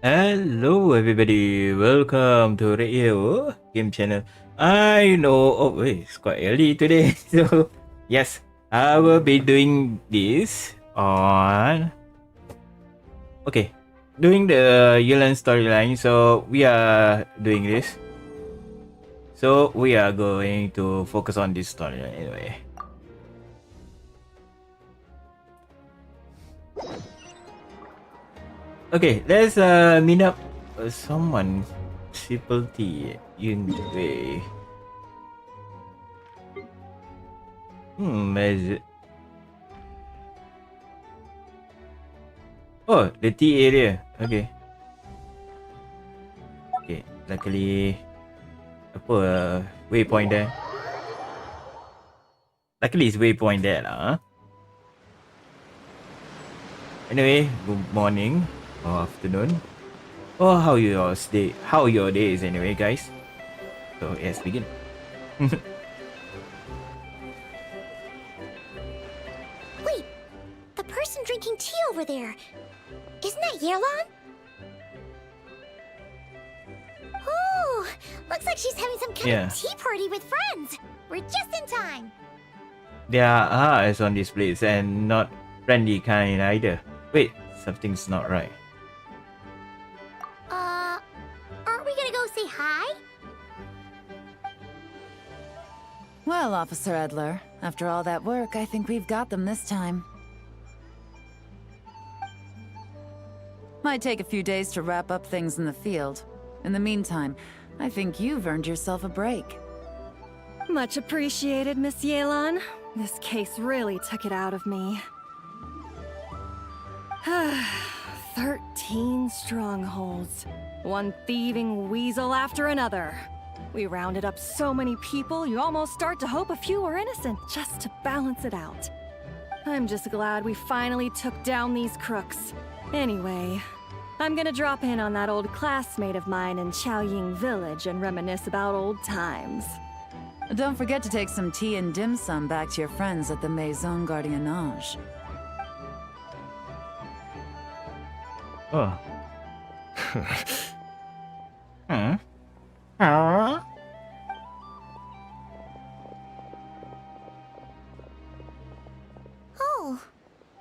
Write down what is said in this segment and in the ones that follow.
Hello everybody, welcome to Radio Game Channel. I know, oh wait, it's quite early today, so yes, I will be doing this on, doing the Yulan storyline, so we are doing this. So we are going to focus on this storyline anyway. Okay, let's meet up someone. Triple T in way. Where is it? Oh, the T area. Okay. Okay, luckily apa waypoint there. Luckily it's waypoint there lah. Huh? Anyway, good morning or afternoon. Oh, how your day is anyway, guys. So let's begin. Wait, the person drinking tea over there. Isn't that Yelan? Oh, looks like she's having some kind of tea party with friends. We're just in time. There are eyes on this place and not friendly kind either. Wait, something's not right. Aren't we gonna go say hi? Well, Officer Edler, after all that work, I think we've got them this time. Might take a few days to wrap up things in the field. In the meantime, I think you've earned yourself a break. Much appreciated, Miss Yelan. This case really took it out of me. 13 strongholds. One thieving weasel after another. We rounded up so many people, you almost start to hope a few were innocent, just to balance it out. I'm just glad we finally took down these crooks. Anyway, I'm gonna drop in on that old classmate of mine in Chaoying Village and reminisce about old times. Don't forget to take some tea and dim sum back to your friends at the Maison Gardiennage. Oh. Oh,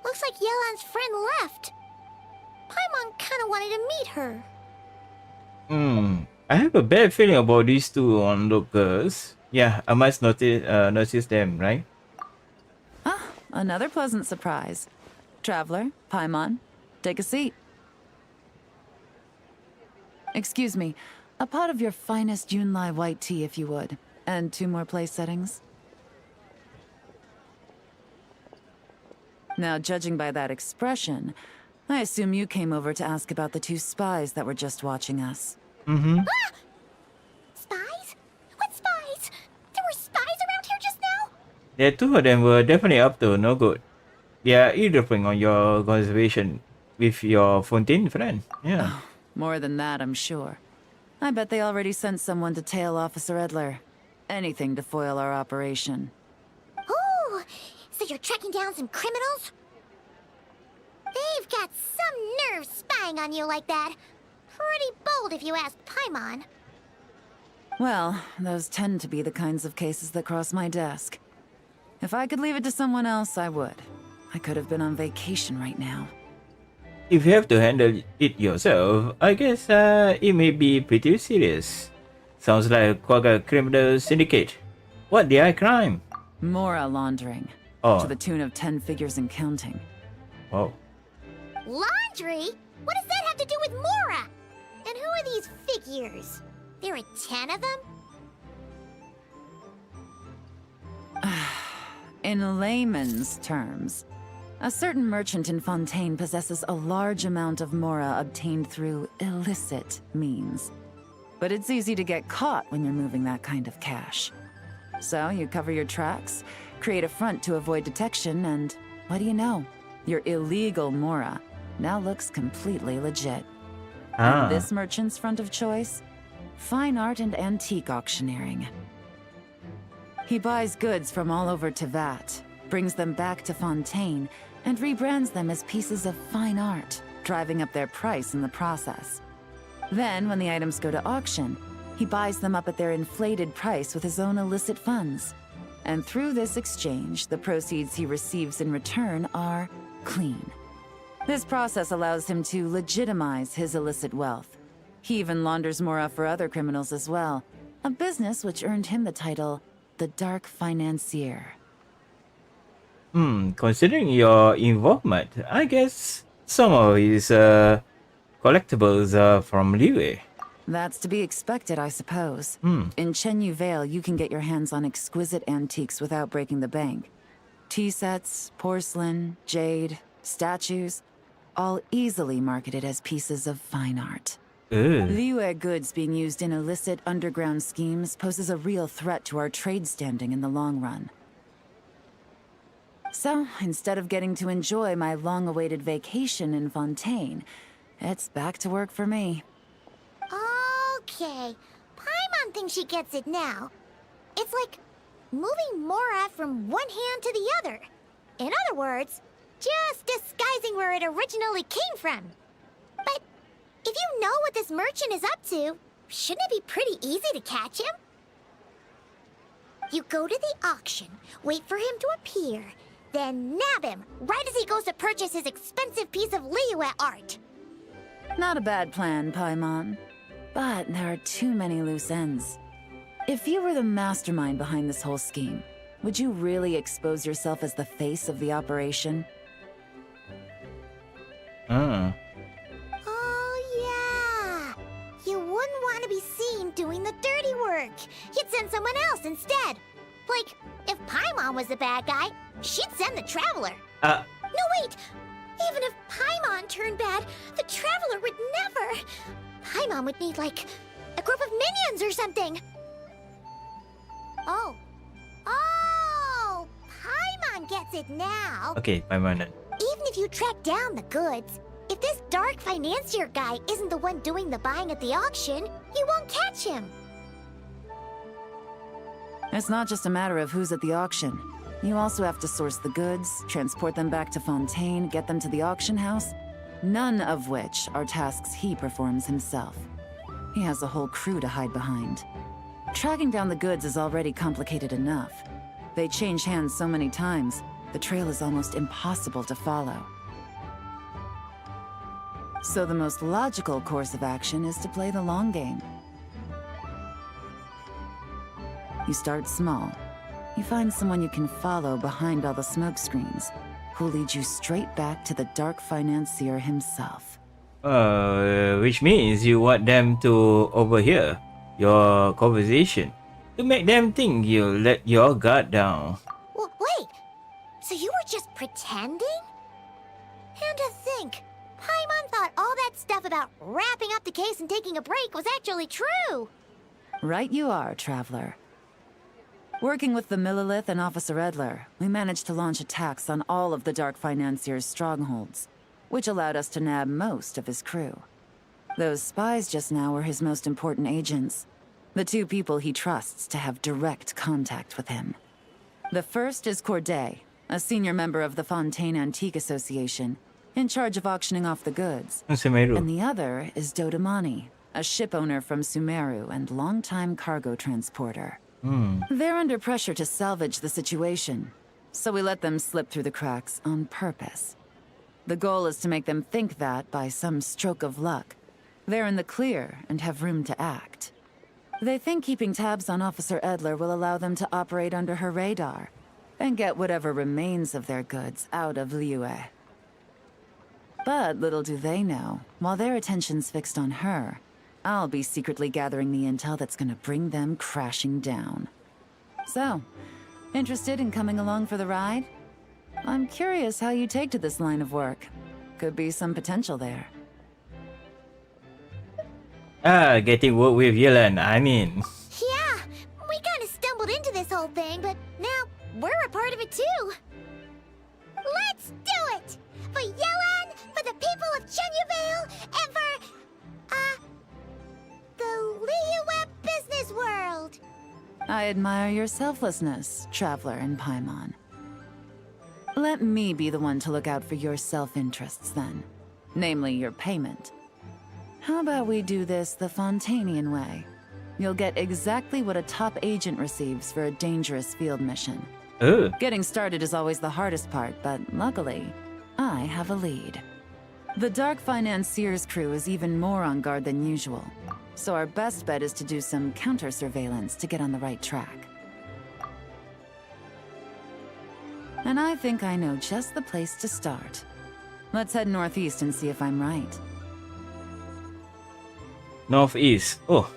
looks like Yelan's friend left. Paimon kinda wanted to meet her. I have a bad feeling about these two onlookers. Yeah, I must notice them, right? Ah, another pleasant surprise. Traveler, Paimon, take a seat. Excuse me, a pot of your finest Yunlai white tea if you would, and 2 more place settings. Now, judging by that expression, I assume you came over to ask about the 2 spies that were just watching us. Mm-hmm. Ah! Spies? What spies? There were spies around here just now? Yeah, 2 of them were definitely up to no good. They are eavesdropping on your conversation with your Fontaine friend. Yeah. Oh, more than that, I'm sure. I bet they already sent someone to tail Officer Edler. Anything to foil our operation. Oh, so you're tracking down some criminals? They've got some nerve spying on you like that. Pretty bold if you ask Paimon. Well, those tend to be the kinds of cases that cross my desk. If I could leave it to someone else, I would. I could have been on vacation right now. If you have to handle it yourself, I guess it may be pretty serious. Sounds like quite a criminal syndicate. What did I crime? Mora laundering. Oh. To the tune of 10 figures and counting. Oh. Laundry? What does that have to do with Mora? And who are these figures? There are 10 of them? In layman's terms, a certain merchant in Fontaine possesses a large amount of Mora obtained through illicit means. But it's easy to get caught when you're moving that kind of cash. So you cover your tracks, create a front to avoid detection, and what do you know? Your illegal Mora now looks completely legit. And this merchant's front of choice? Fine art and antique auctioneering. He buys goods from all over Teyvat, brings them back to Fontaine, and rebrands them as pieces of fine art, driving up their price in the process. Then, when the items go to auction, he buys them up at their inflated price with his own illicit funds. And through this exchange, the proceeds he receives in return are clean. This process allows him to legitimize his illicit wealth. He even launders mora for other criminals as well, a business which earned him the title, the Dark Financier. Considering your involvement, I guess some of his collectibles are from Liyue. That's to be expected, I suppose. In Chenyu Vale, you can get your hands on exquisite antiques without breaking the bank. Tea sets, porcelain, jade, statues, all easily marketed as pieces of fine art. Liyue goods being used in illicit underground schemes poses a real threat to our trade standing in the long run. So, instead of getting to enjoy my long-awaited vacation in Fontaine, it's back to work for me. Okay, Paimon thinks she gets it now. It's like moving mora from one hand to the other. In other words, just disguising where it originally came from. But if you know what this merchant is up to, shouldn't it be pretty easy to catch him? You go to the auction, wait for him to appear, then nab him right as he goes to purchase his expensive piece of Liyue art. Not a bad plan, Paimon. But there are too many loose ends. If you were the mastermind behind this whole scheme, would you really expose yourself as the face of the operation? Oh, yeah. You wouldn't want to be seen doing the dirty work. You'd send someone else instead. Like, if Paimon was the bad guy, she'd send the Traveler. No, wait! Even if Paimon turned bad, the Traveler would never. Paimon would need, like, a group of minions or something. Oh, Paimon gets it now. Okay, Paimon. Even if you track down the goods, if this Dark Financier guy isn't the one doing the buying at the auction, you won't catch him. It's not just a matter of who's at the auction. You also have to source the goods, transport them back to Fontaine, get them to the auction house, none of which are tasks he performs himself. He has a whole crew to hide behind. Tracking down the goods is already complicated enough. They change hands so many times, the trail is almost impossible to follow. So the most logical course of action is to play the long game. You start small. You find someone you can follow behind all the smoke screens, who'll lead you straight back to the Dark Financier himself. Which means you want them to overhear your conversation to make them think you let your guard down. Wait, so you were just pretending? And to think, Paimon thought all that stuff about wrapping up the case and taking a break was actually true. Right you are, Traveler. Working with the Millilith and Officer Edler, we managed to launch attacks on all of the Dark Financier's strongholds, which allowed us to nab most of his crew. Those spies just now were his most important agents, the two people he trusts to have direct contact with him. The first is Corday, a senior member of the Fontaine Antique Association, in charge of auctioning off the goods. And the other is Dodamani, a ship owner from Sumeru and longtime cargo transporter. They're under pressure to salvage the situation, so we let them slip through the cracks on purpose. The goal is to make them think that, by some stroke of luck, they're in the clear and have room to act. They think keeping tabs on Officer Edler will allow them to operate under her radar and get whatever remains of their goods out of Liyue. But little do they know, while their attention's fixed on her, I'll be secretly gathering the intel that's gonna bring them crashing down. So, interested in coming along for the ride? I'm curious how you take to this line of work. Could be some potential there. Getting work with Yelan, I mean. Yeah, we kind of stumbled into this whole thing, but now we're a part of it too. Let's do it! For Yelan, for the people of Chenyavale, and for, the Liyue business world! I admire your selflessness, Traveler and Paimon. Let me be the one to look out for your self-interests then. Namely, your payment. How about we do this the Fontanian way? You'll get exactly what a top agent receives for a dangerous field mission. Oh, Getting started is always the hardest part, but luckily, I have a lead. The Dark Financier's crew is even more on guard than usual, so our best bet is to do some counter-surveillance to get on the right track. And I think I know just the place to start. Let's head northeast and see if I'm right. northeast. Oh,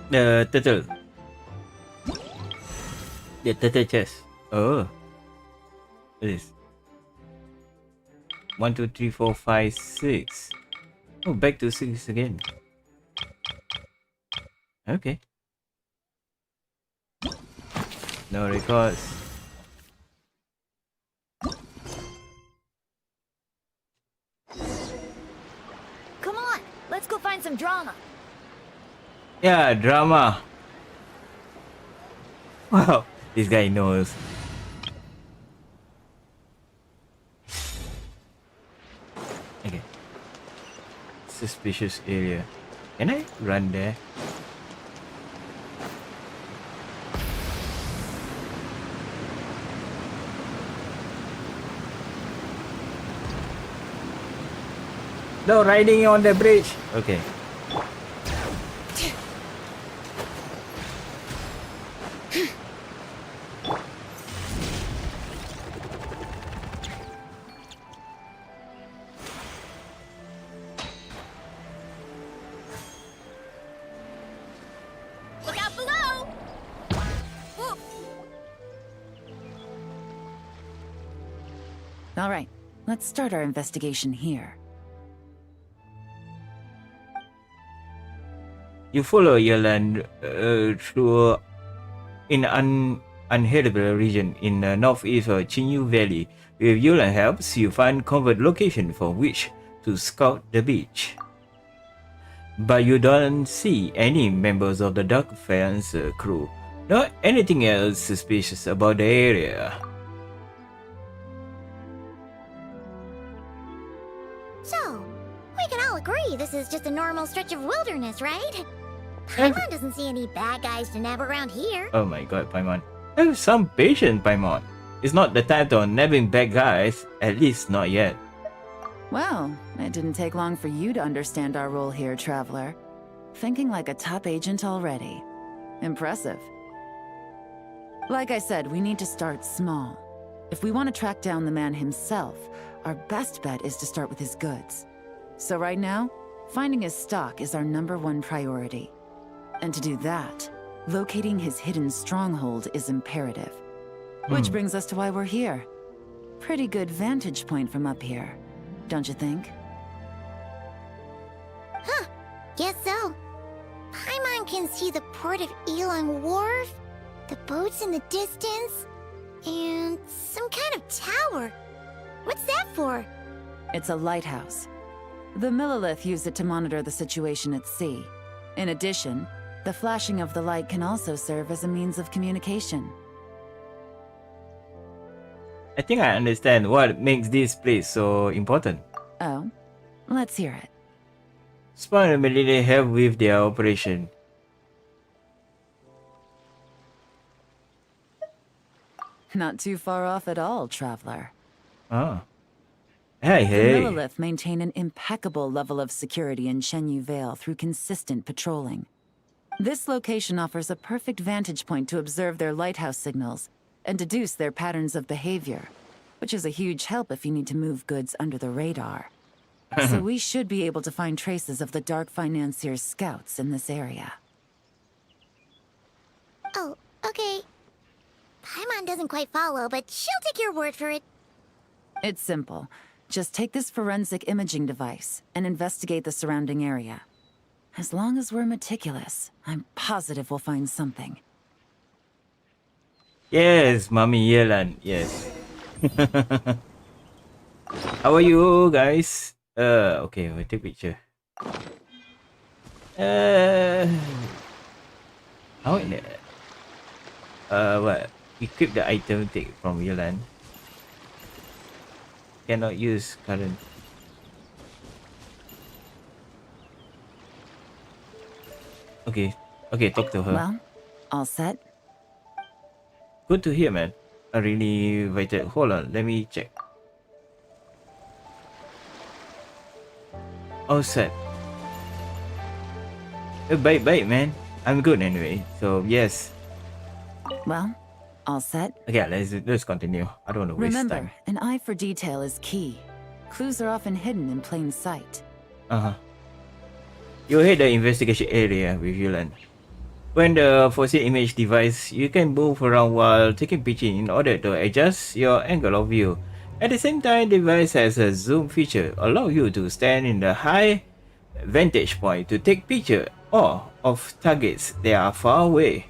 the turtle. The turtle chest. Oh, what is 1, 2, 3, 4, 5, 6. Oh, back to 6 again. Okay. No records. Come on, let's go find some drama. Yeah, drama. Wow, this guy knows. Okay. Suspicious area. Can I run there? No riding on the bridge. Okay. Look out below! Whoa. All right, let's start our investigation here. You follow Yelan through in uninhabitable region in the northeast of Chinyu Valley. With Yelan helps, you find covert location from which to scout the beach. But you don't see any members of the Dark Fence crew, nor anything else suspicious about the area. So, we can all agree this is just a normal stretch of wilderness, right? Paimon doesn't see any bad guys to nab around here. Oh my god, Paimon. Have some patience, Paimon. It's not the time to nabbing bad guys, at least not yet. Well, it didn't take long for you to understand our role here, Traveler. Thinking like a top agent already. Impressive. Like I said, we need to start small. If we want to track down the man himself, our best bet is to start with his goods. So right now, finding his stock is our #1 priority. And to do that, locating his hidden stronghold is imperative. Which brings us to why we're here. Pretty good vantage point from up here, don't you think? Huh, guess so. Paimon can see the port of Elang Wharf, the boats in the distance, and some kind of tower. What's that for? It's a lighthouse. The Millilith use it to monitor the situation at sea. In addition, the flashing of the light can also serve as a means of communication. I think I understand what makes this place so important. Oh, let's hear it. Spawn immediately help with their operation. Not too far off at all, Traveler. Oh. Hey, The hey. Millilith maintain an impeccable level of security in Chenyu Vale through consistent patrolling. This location offers a perfect vantage point to observe their lighthouse signals and deduce their patterns of behavior, which is a huge help if you need to move goods under the radar. So we should be able to find traces of the Dark Financier's scouts in this area. Oh, okay. Paimon doesn't quite follow, but she'll take your word for it. It's simple. Just take this forensic imaging device and investigate the surrounding area. As long as we're meticulous, I'm positive we'll find something. Yes, Mommy Yelan. Yes. How are you guys? Okay, we'll take picture. How in it? What? Equip the item take from Yelan. Cannot use current. Okay. Okay, talk to her. Well, all set? Good to hear, man. I really waited. Hold on, let me check. All set. Baik, man. I'm good anyway. So yes. Well, all set? Okay, let's continue. I don't want to waste Remember, time. an eye for detail is key. Clues are often hidden in plain sight. You hit the investigation area with Yulan. When the fossil image device, you can move around while taking pictures in order to adjust your angle of view. At the same time, the device has a zoom feature, allow you to stand in the high vantage point to take picture or of targets that are far away.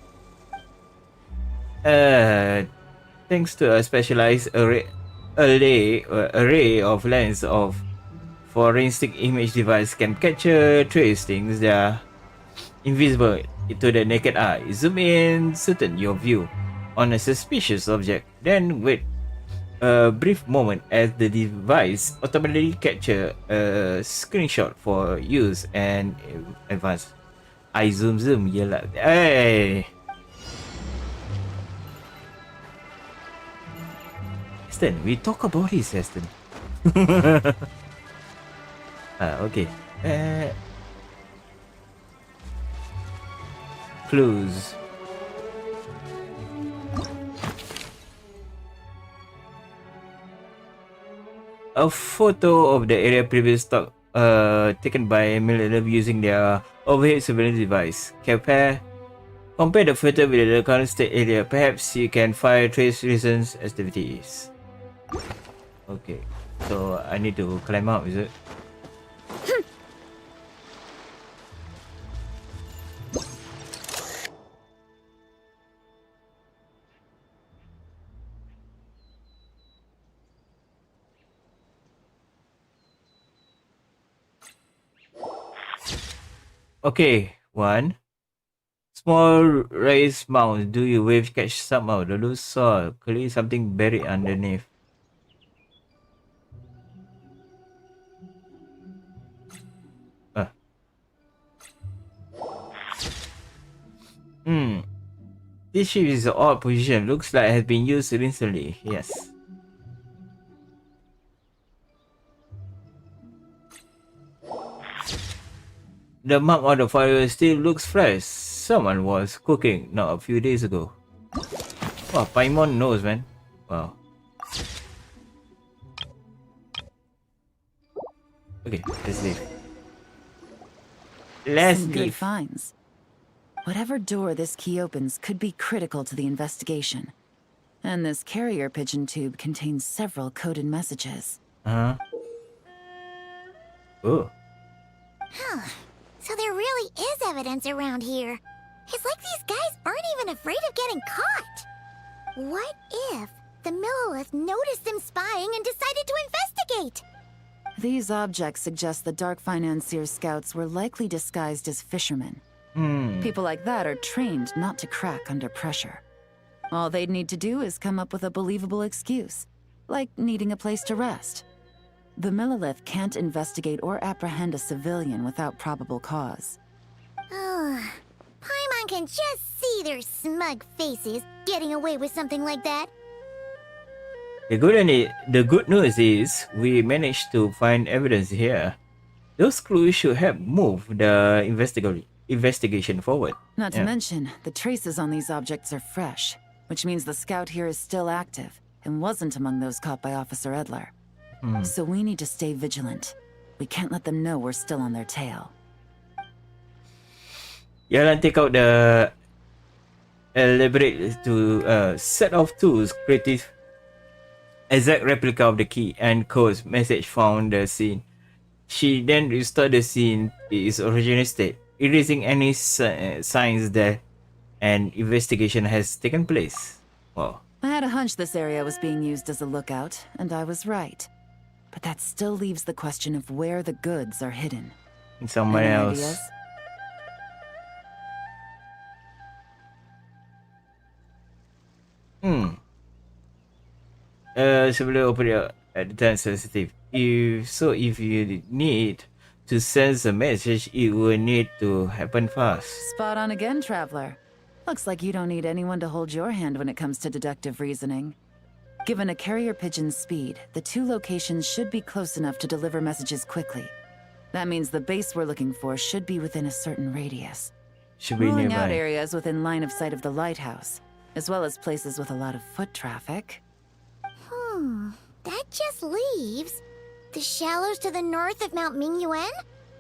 Thanks to a specialized array of lens of forensic image device can capture trace things that are invisible to the naked eye. Zoom in, certain your view on a suspicious object, then wait a brief moment as the device automatically capture a screenshot for use and advance. I zoom yelah. Hey, Aston, we talk about this, Aston. Okay. Clues. A photo of the area previous stock taken by Millennium using their overhead surveillance device. Compare the photo with the current state area. Perhaps you can find trace recent activities. Okay, so I need to climb up, is it? Okay, one. Small raised mound. Do you wave catch somehow? The loose saw. Clearly something buried underneath. This ship is an odd position. Looks like it has been used recently. Yes. The mark on the fire still looks fresh. Someone was cooking not a few days ago. Wow, Paimon knows, man. Wow. Okay, let's leave. Some good finds. Whatever door this key opens could be critical to the investigation. And this carrier pigeon tube contains several coded messages. Oh. Huh. So there really is evidence around here. It's like these guys aren't even afraid of getting caught. What if the Millilith noticed them spying and decided to investigate? These objects suggest the Dark Financier scouts were likely disguised as fishermen. People like that are trained not to crack under pressure. All they'd need to do is come up with a believable excuse, like needing a place to rest. The Millilith can't investigate or apprehend a civilian without probable cause. Paimon can just see their smug faces getting away with something like that. The good news is we managed to find evidence here. Those clues should help move the investigation forward. Not to mention, the traces on these objects are fresh, which means the scout here is still active and wasn't among those caught by Officer Edler. So we need to stay vigilant. We can't let them know we're still on their tail. Yalan take out the elaborate to set of tools creative exact replica of the key and codes message found the scene. She then restored the scene to its original state, erasing any signs that an investigation has taken place. Wow. I had a hunch this area was being used as a lookout, and I was right. But that still leaves the question of where the goods are hidden. Somewhere Any else. ideas? Sebelum operate at the time sensitive. If you need to send a message, it will need to happen fast. Spot on again, Traveler. Looks like you don't need anyone to hold your hand when it comes to deductive reasoning. Given a carrier pigeon's speed, the two locations should be close enough to deliver messages quickly. That means the base we're looking for should be within a certain radius. Should be Ruling out nearby. areas within line of sight of the lighthouse, as well as places with a lot of foot traffic. That just leaves the shallows to the north of Mount Mingyuan?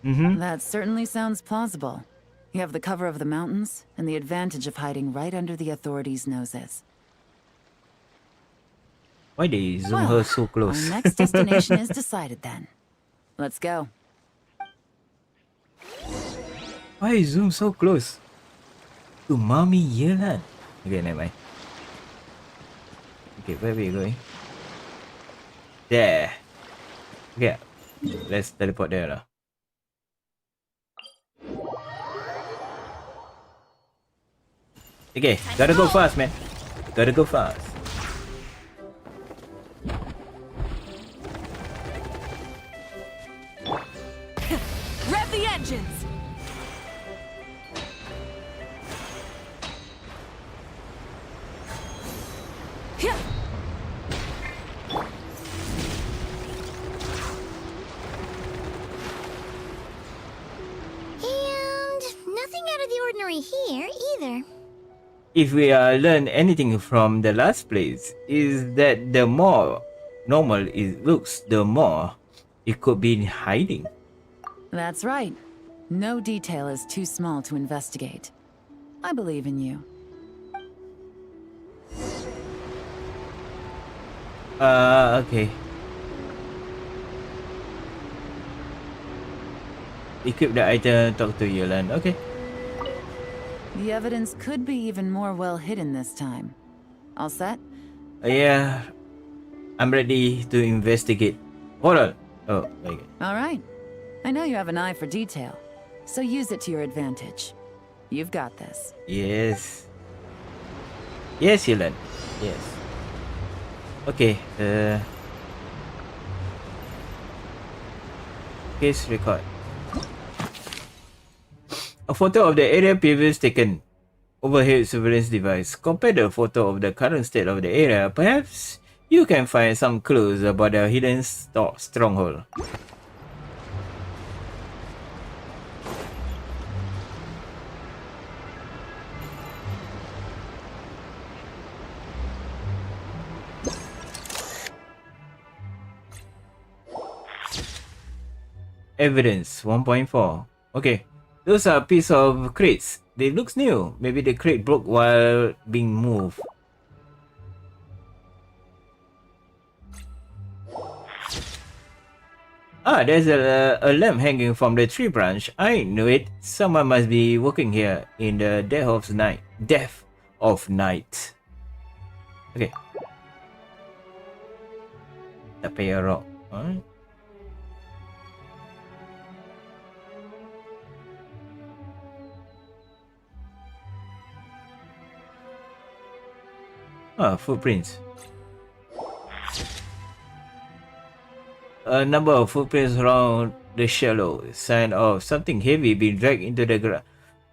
Mm-hmm. That certainly sounds plausible. You have the cover of the mountains, and the advantage of hiding right under the authorities' noses. Why they zoom Well, her so close? Our next destination is decided then. Let's go. Why you zoom so close? To Mommy Yelan. Okay, never mind. Okay, where we going? There. Okay, let's teleport there lah. Okay, gotta go fast, man. Gotta go fast. Rev the engines! Hyah! And nothing out of the ordinary here either. If we learn anything from the last place, is that the more normal it looks, the more it could be hiding. That's right. No detail is too small to investigate. I believe in you. Okay. Equip the item, talk to Yelan. Okay. The evidence could be even more well hidden this time. All set? Yeah. I'm ready to investigate. Hold on. Oh, okay. All right. I know you have an eye for detail, so use it to your advantage. You've got this. Yes. Yes, Yelan. Yes. Okay. Case record. A photo of the area previously taken. Overhead surveillance device. Compare the photo of the current state of the area. Perhaps you can find some clues about the hidden stronghold. Evidence 1.4. Okay. Those are a piece of crates. They looks new. Maybe the crate broke while being moved. Ah, there's a lamp hanging from the tree branch. I knew it. Someone must be working here in the death of night. Death of night. Okay. Tak payah rock. Alright. Ah, footprints. A number of footprints around the shallow, sign of something heavy being dragged into the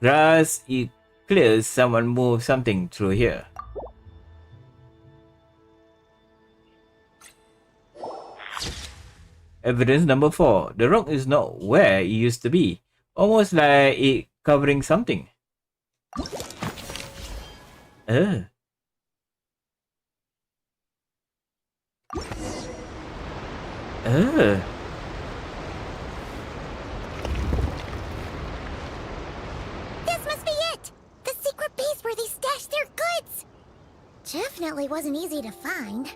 grass. It clears someone moved something through here. Evidence number 4. The rock is not where it used to be. Almost like it covering something. This must be it! The secret base where they stashed their goods! Definitely wasn't easy to find.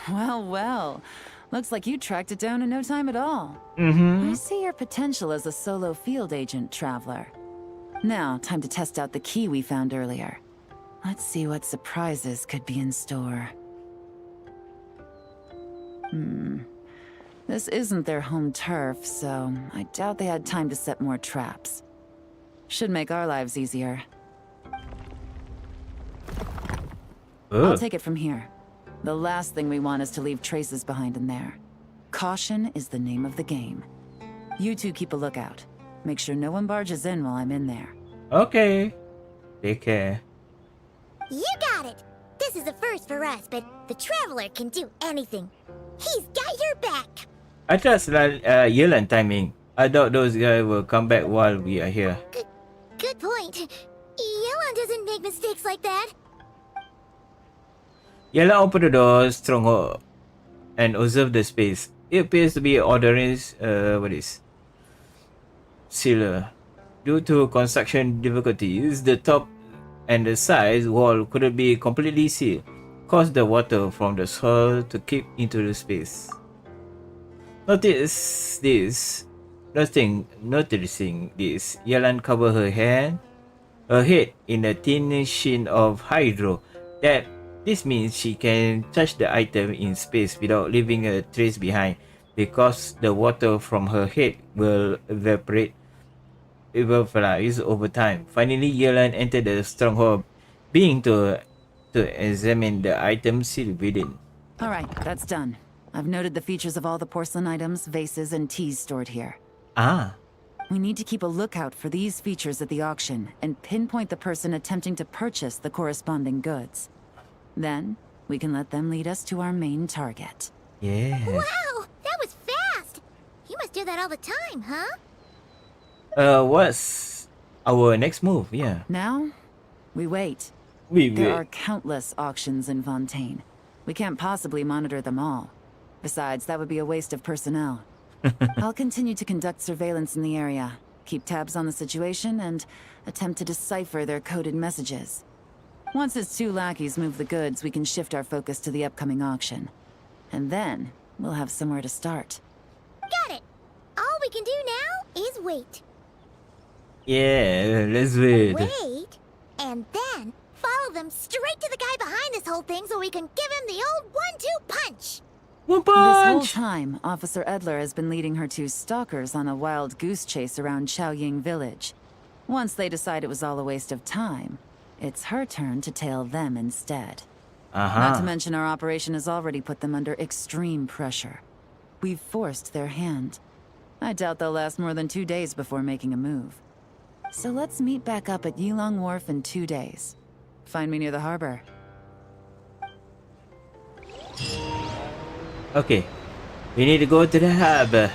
Well, well. Looks like you tracked it down in no time at all. Mm-hmm. I see your potential as a solo field agent, Traveler. Now, time to test out the key we found earlier. Let's see what surprises could be in store. This isn't their home turf, so I doubt they had time to set more traps. Should make our lives easier. I'll take it from here. The last thing we want is to leave traces behind in there. Caution is the name of the game. You two keep a lookout. Make sure no one barges in while I'm in there. Okay. Take care. You got it! This is a first for us, but the Traveler can do anything. He's got your back! I trust Yelan timing. I doubt those guys will come back while we are here. Good point. Yelan doesn't make mistakes like that. Yelan opened the door stronghold and observed the space. It appears to be ordinary, sealer. Due to construction difficulties, the top and the side wall couldn't be completely sealed, caused the water from the soil to keep into the space. Noticing this, Yelan covered her head in a thin sheen of hydro. This means she can touch the item in space without leaving a trace behind, because the water from her head will evaporize over time. Finally, Yelan entered the stronghold, being to examine the items sealed within. Alright, that's done. I've noted the features of all the porcelain items, vases, and teas stored here. Ah, We need to keep a lookout for these features at the auction and pinpoint the person attempting to purchase the corresponding goods. Then, we can let them lead us to our main target. yeah. Wow! That was fast! You must do that all the time, huh? What's our next move? Yeah. Now, we wait. We There wait. are countless auctions in Fontaine. We can't possibly monitor them all. Besides, that would be a waste of personnel. I'll continue to conduct surveillance in the area, keep tabs on the situation, and attempt to decipher their coded messages. Once his two lackeys move the goods, we can shift our focus to the upcoming auction. And then, we'll have somewhere to start. Got it! All we can do now is wait. Yeah, let's wait. Wait, and then follow them straight to the guy behind this whole thing so we can give him the old 1-2 punch! One This whole punch! time, Officer Edler has been leading her two stalkers on a wild goose chase around Chaoying village. Once they decide it was all a waste of time, it's her turn to tail them instead. Not to mention our operation has already put them under extreme pressure. We've forced their hand. I doubt they'll last more than 2 days before making a move. So let's meet back up at Yilong Wharf in 2 days. Find me near the harbor. Okay, we need to go to the harbor.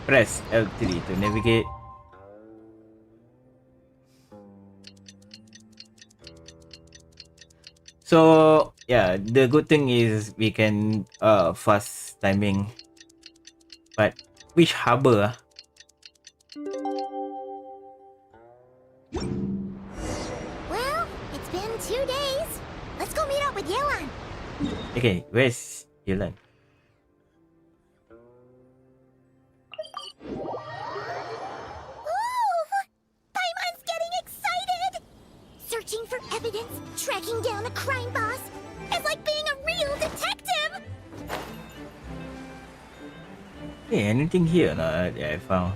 Press L3 to navigate. So yeah, the good thing is we can fast timing. But which harbor? Well, it's been 2 days. Let's go meet up with Yelan. Okay, where's Yelan? Ooh! Paimon's getting excited! Searching for evidence, tracking down a crime boss. It's like being a real detective! Hey, anything here? No, I found.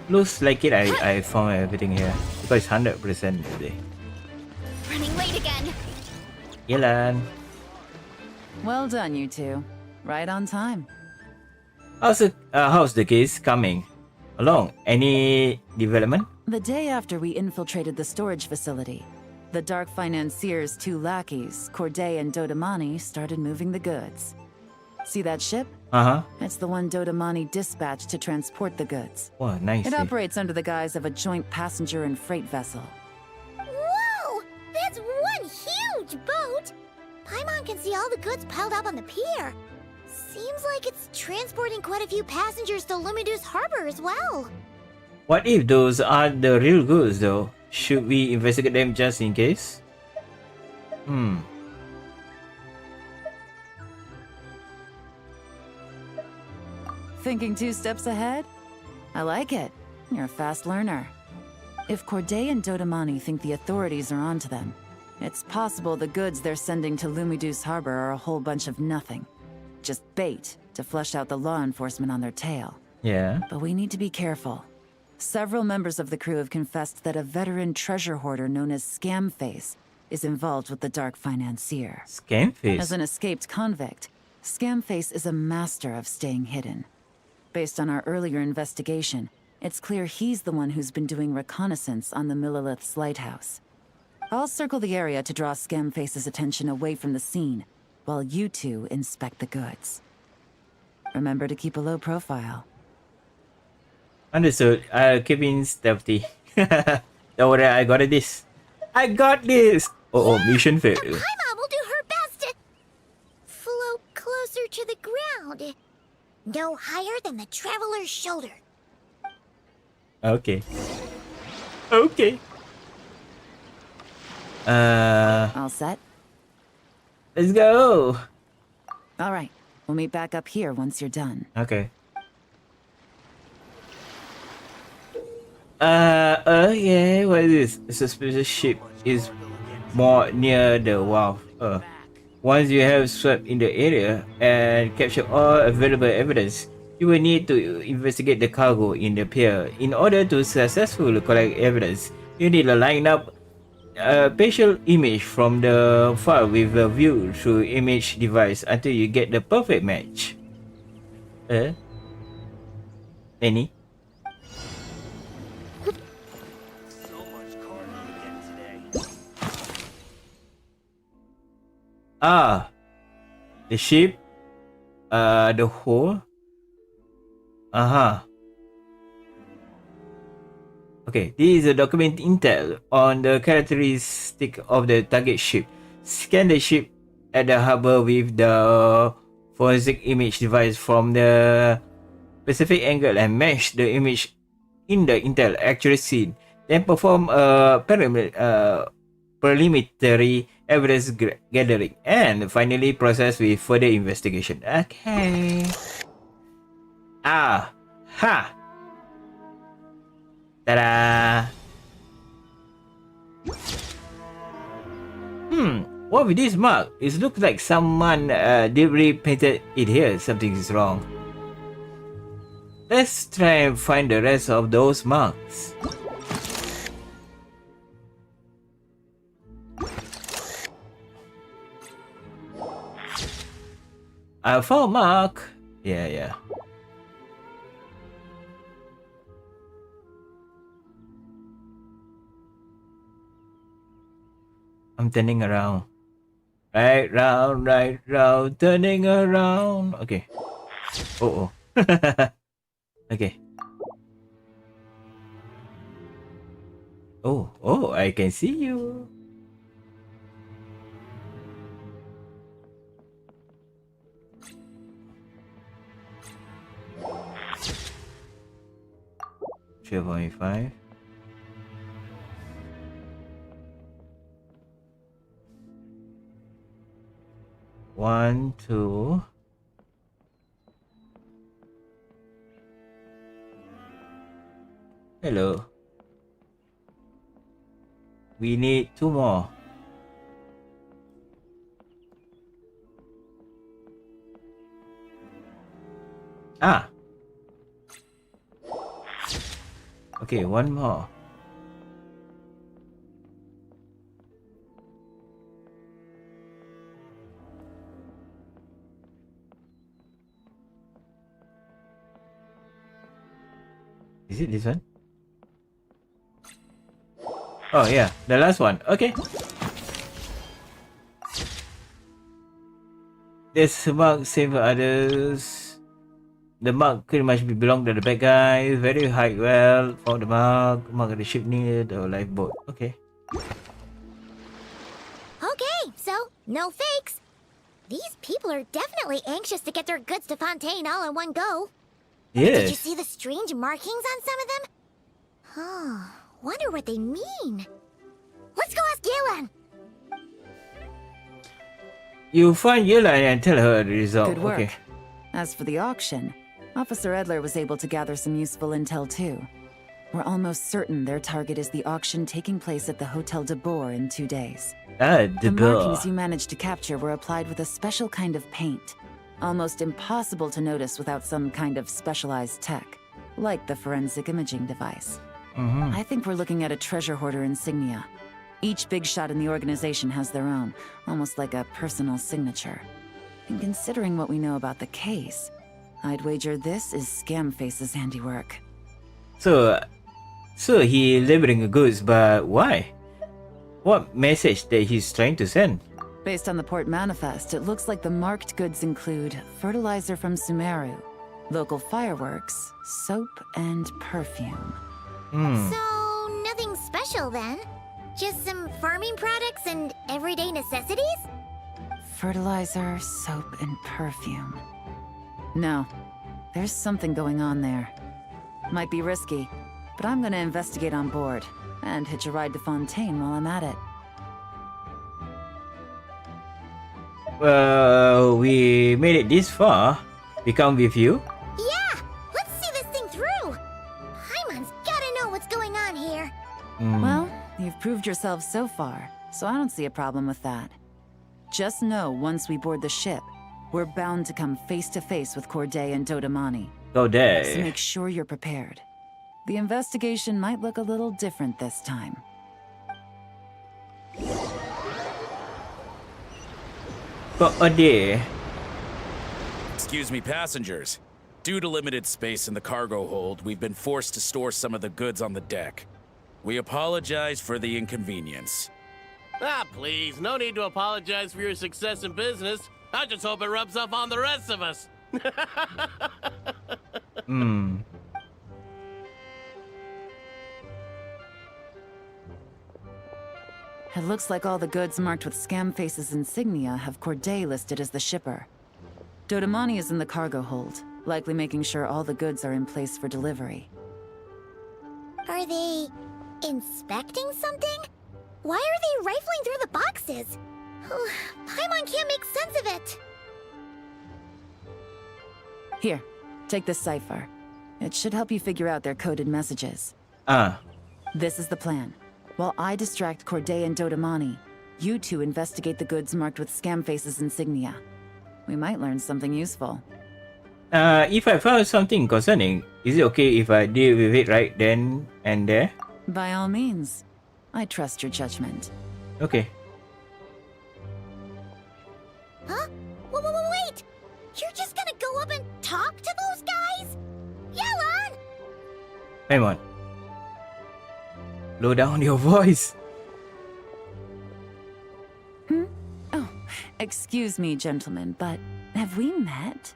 Looks like it. I found everything here because it's 100% today. Running late again. Yelan, Well done, you two. Right on time. how's the case coming along? Any development? The day after we infiltrated the storage facility, the Dark Financier's two lackeys, Corday and Dodamani, started moving the goods. See that ship? It's the one Dodamani dispatched to transport the goods. Wow, nice. It operates under the guise of a joint passenger and freight vessel. Whoa! That's one huge boat! Paimon can see all the goods piled up on the pier. Seems like it's transporting quite a few passengers to Lumidu's harbor as well. What if those are the real goods though? Should we investigate them just in case? Thinking 2 steps ahead? I like it. You're a fast learner. If Corday and Dodamani think the authorities are onto them, it's possible the goods they're sending to Lumidu's harbor are a whole bunch of nothing. Just bait to flush out the law enforcement on their tail. Yeah. But we need to be careful. Several members of the crew have confessed that a veteran treasure hoarder known as Scamface is involved with the Dark Financier. Scam face. As an escaped convict, Scamface is a master of staying hidden. Based on our earlier investigation, it's clear he's the one who's been doing reconnaissance on the Millilith's lighthouse. I'll circle the area to draw Scamface's attention away from the scene, while you two inspect the goods. Remember to keep a low profile. Understood. I'll keep in stealthy. Don't worry, I got this. I got this! Oh, mission failed. Paimon will do her best to float closer to the ground. No higher than the traveler's shoulder. Okay. Okay. All set? Let's go! All right. We'll meet back up here once you're done. Okay. Yeah, what is this? A suspicious ship is more near the wharf. Once you have swept in the area and captured all available evidence, you will need to investigate the cargo in the pier. In order to successfully collect evidence, you need to line up a spatial image from the file with a view through image device until you get the perfect match. Any? The ship, the hull. Okay, this is a document intel on the characteristic of the target ship. Scan the ship at the harbor with the forensic image device from the specific angle and match the image in the intel accuracy. Then perform a preliminary evidence gathering and finally process with further investigation. Okay. Ta-da! What with this mark? It looks like someone deliberately painted it here. Something is wrong. Let's try and find the rest of those marks. I found mark. Yeah. I'm turning around. Right round, turning around. Okay. Oh. Okay. Oh, I can see you. $3.5. One, two. Hello. We need 2 more. Okay, 1 more. Is it this one? Oh yeah, the last one. Okay. This mark same for others. The mark pretty much belong to the bad guy. Very high well. Found the mark. Mark of the ship near the lifeboat. Okay. Okay, so no fakes. These people are definitely anxious to get their goods to Fontaine all in one go. Did you Yes. see the strange markings on some of them? Wonder what they mean. Let's go ask Yelan. You find Yelan and tell her the result. Good work. Okay. As for the auction, Officer Edler was able to gather some useful intel too. We're almost certain their target is the auction taking place at the Hotel de Boer in 2 days. The The girl. markings you managed to capture were applied with a special kind of paint. Almost impossible to notice without some kind of specialized tech, like the forensic imaging device. I think we're looking at a treasure hoarder insignia. Each big shot in the organization has their own, almost like a personal signature. And considering what we know about the case, I'd wager this is Scamface's handiwork. So he delivering goods, but why? What message that he's trying to send? Based on the port manifest, it looks like the marked goods include fertilizer from Sumeru, local fireworks, soap, and perfume. So, nothing special then? Just some farming products and everyday necessities? Fertilizer, soap, and perfume. No, there's something going on there. Might be risky, but I'm gonna investigate on board and hitch a ride to Fontaine while I'm at it. Well, we made it this far. We come with you. Yeah! Let's see this thing through! Paimon's gotta know what's going on here. Well, you've proved yourself so far, so I don't see a problem with that. Just know once we board the ship, we're bound to come face to face with Corday and Dodamani. Go So there. make sure you're prepared. The investigation might look a little different this time. Go there. Excuse me, passengers. Due to limited space in the cargo hold, we've been forced to store some of the goods on the deck. We apologize for the inconvenience. Ah, please, no need to apologize for your success in business. I just hope it rubs off on the rest of us. It looks like all the goods marked with Scamface's insignia have Corday listed as the shipper. Dodamani is in the cargo hold, likely making sure all the goods are in place for delivery. Are they inspecting something? Why are they rifling through the boxes? Paimon can't make sense of it. Here, take this cipher. It should help you figure out their coded messages. This is the plan. While I distract Corday and Dodamani, you two investigate the goods marked with Scamface's insignia. We might learn something useful. If I found something concerning, is it okay if I deal with it right then and there? By all means. I trust your judgment. Okay. Huh? Wait! You're just gonna go up and talk to those guys? Yelan! Come on. Low down your voice. Oh, excuse me, gentlemen, but have we met?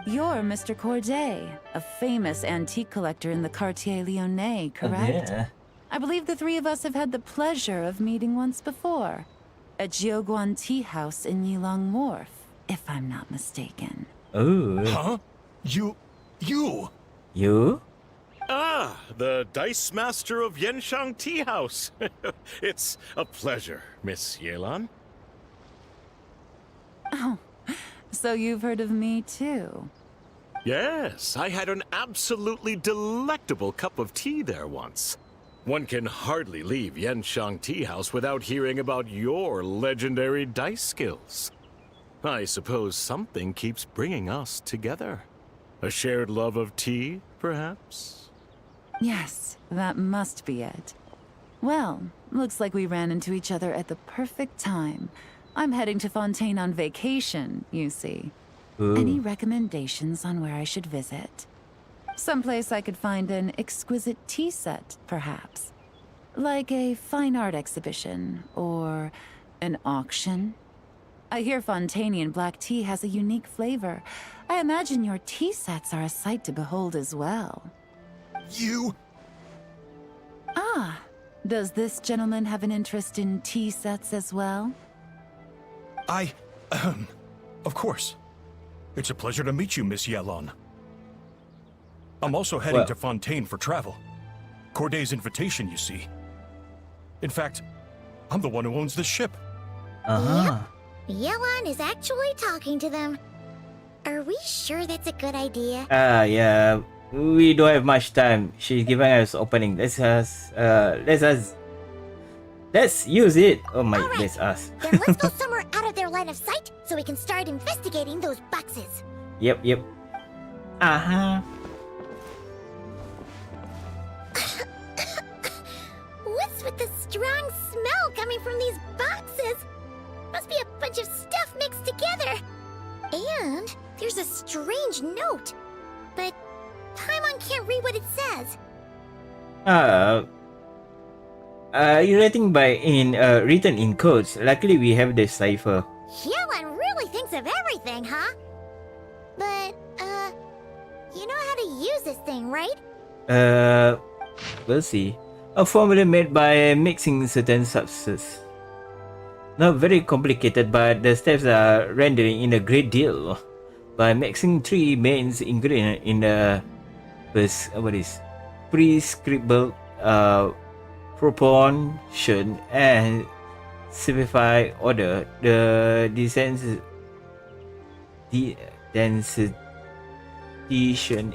You're Mr. Corday, a famous antique collector in the Quartier Lyonnais, correct? Yeah. I believe the three of us have had the pleasure of meeting once before. At Jiuguan Tea House in Yilong Wharf, if I'm not mistaken. Oh. Huh? You? You? Ah, the Dice Master of Yenshang Tea House. It's a pleasure, Miss Yelan. Oh, so you've heard of me too? Yes, I had an absolutely delectable cup of tea there once. One can hardly leave Yenshang Tea House without hearing about your legendary dice skills. I suppose something keeps bringing us together. A shared love of tea, perhaps? Yes, that must be it. Well, looks like we ran into each other at the perfect time. I'm heading to Fontaine on vacation, you see. Ooh. Any recommendations on where I should visit? Someplace I could find an exquisite tea set, perhaps. Like a fine art exhibition, or an auction. I hear Fontainian black tea has a unique flavor. I imagine your tea sets are a sight to behold as well. You? Ah, does this gentleman have an interest in tea sets as well? Of course. It's a pleasure to meet you, Miss Yelan. I'm also heading Well- to Fontaine for travel. Corday's invitation, you see. In fact, I'm the one who owns the ship. Uh-huh. Yelan is actually talking to them. Are we sure that's a good idea? Yeah. We don't have much time. She's giving us opening. Let's use it. Oh my, All right. that's us. Then let's go somewhere out of their line of sight so we can start investigating those boxes. Yep. Uh-huh. What's with the strong smell coming from these boxes? Must be a bunch of stuff mixed together. And there's a strange note. But Paimon can't read what it says. Written in codes. Luckily, we have the cipher. Yelan really thinks of everything, huh? But, you know how to use this thing, right? We'll see. A formula made by mixing certain substances. Not very complicated, but the steps are rendering in a great deal. By mixing 3 main ingredients in the prescribable proportion and specified order, the densification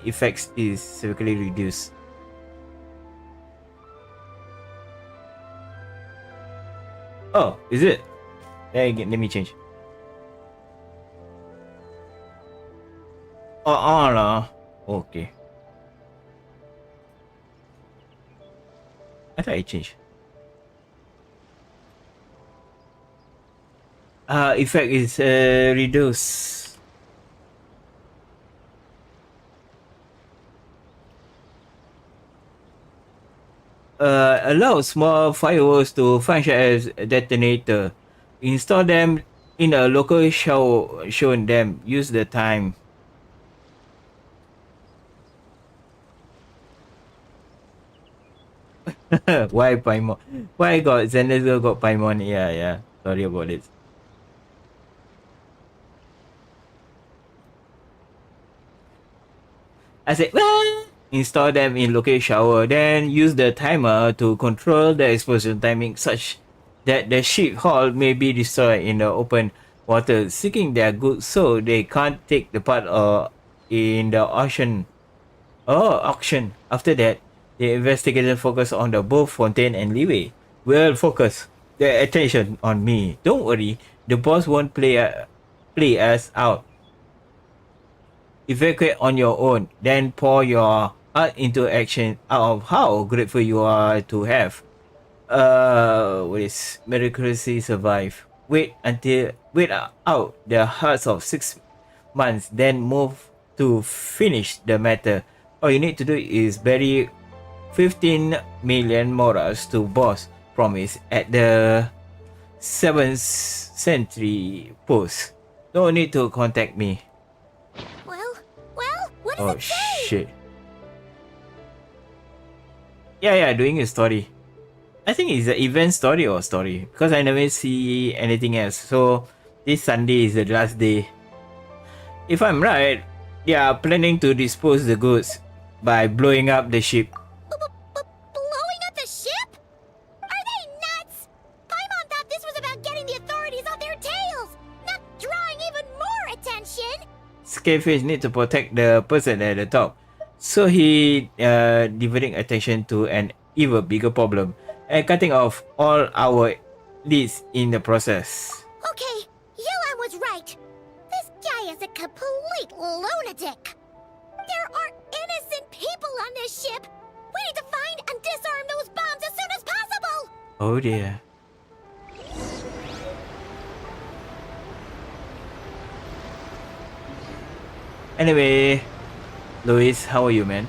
effects is severely reduced. Oh, is it? Let me change. Okay. I thought I changed. Effect is reduced. Allow small fireworks to function as a detonator. Install them in a local shown them. Use the time. Why Paimon? Why Zendezo got Paimon? Yeah. Sorry about it. I said, well, install them in local shower, then use the timer to control the explosion timing such that the ship hull may be destroyed in the open water, seeking their goods so they can't take the part in the auction. After that, the investigators focus on the both Fontaine and Leeway. Will focus their attention on me. Don't worry, the boss won't play us out. Evacuate on your own, then pour your heart into action out of how grateful you are to have miraculously survive. Wait out the hearts of 6 months, then move to finish the matter. All you need to do is bury 15 million moras to boss promise at the 7th century post. No need to contact me. What does it say? Shit. Yeah, doing a story. I think it's an event story or story because I never see anything else. So this Sunday is the last day. If I'm right, they are planning to dispose the goods by blowing up the ship. Blowing up the ship? Are they nuts? Paimon thought this was about getting the authorities off their tails, not drawing even more attention. Scarefish need to protect the person at the top, so he diverting attention to an even bigger problem and cutting off all our leads in the process. Okay, Yelan was right. This guy is a complete lunatic. There are innocent people on this ship. We need to find and disarm those bombs as soon as possible. Oh dear. Anyway, Louis, how are you, man?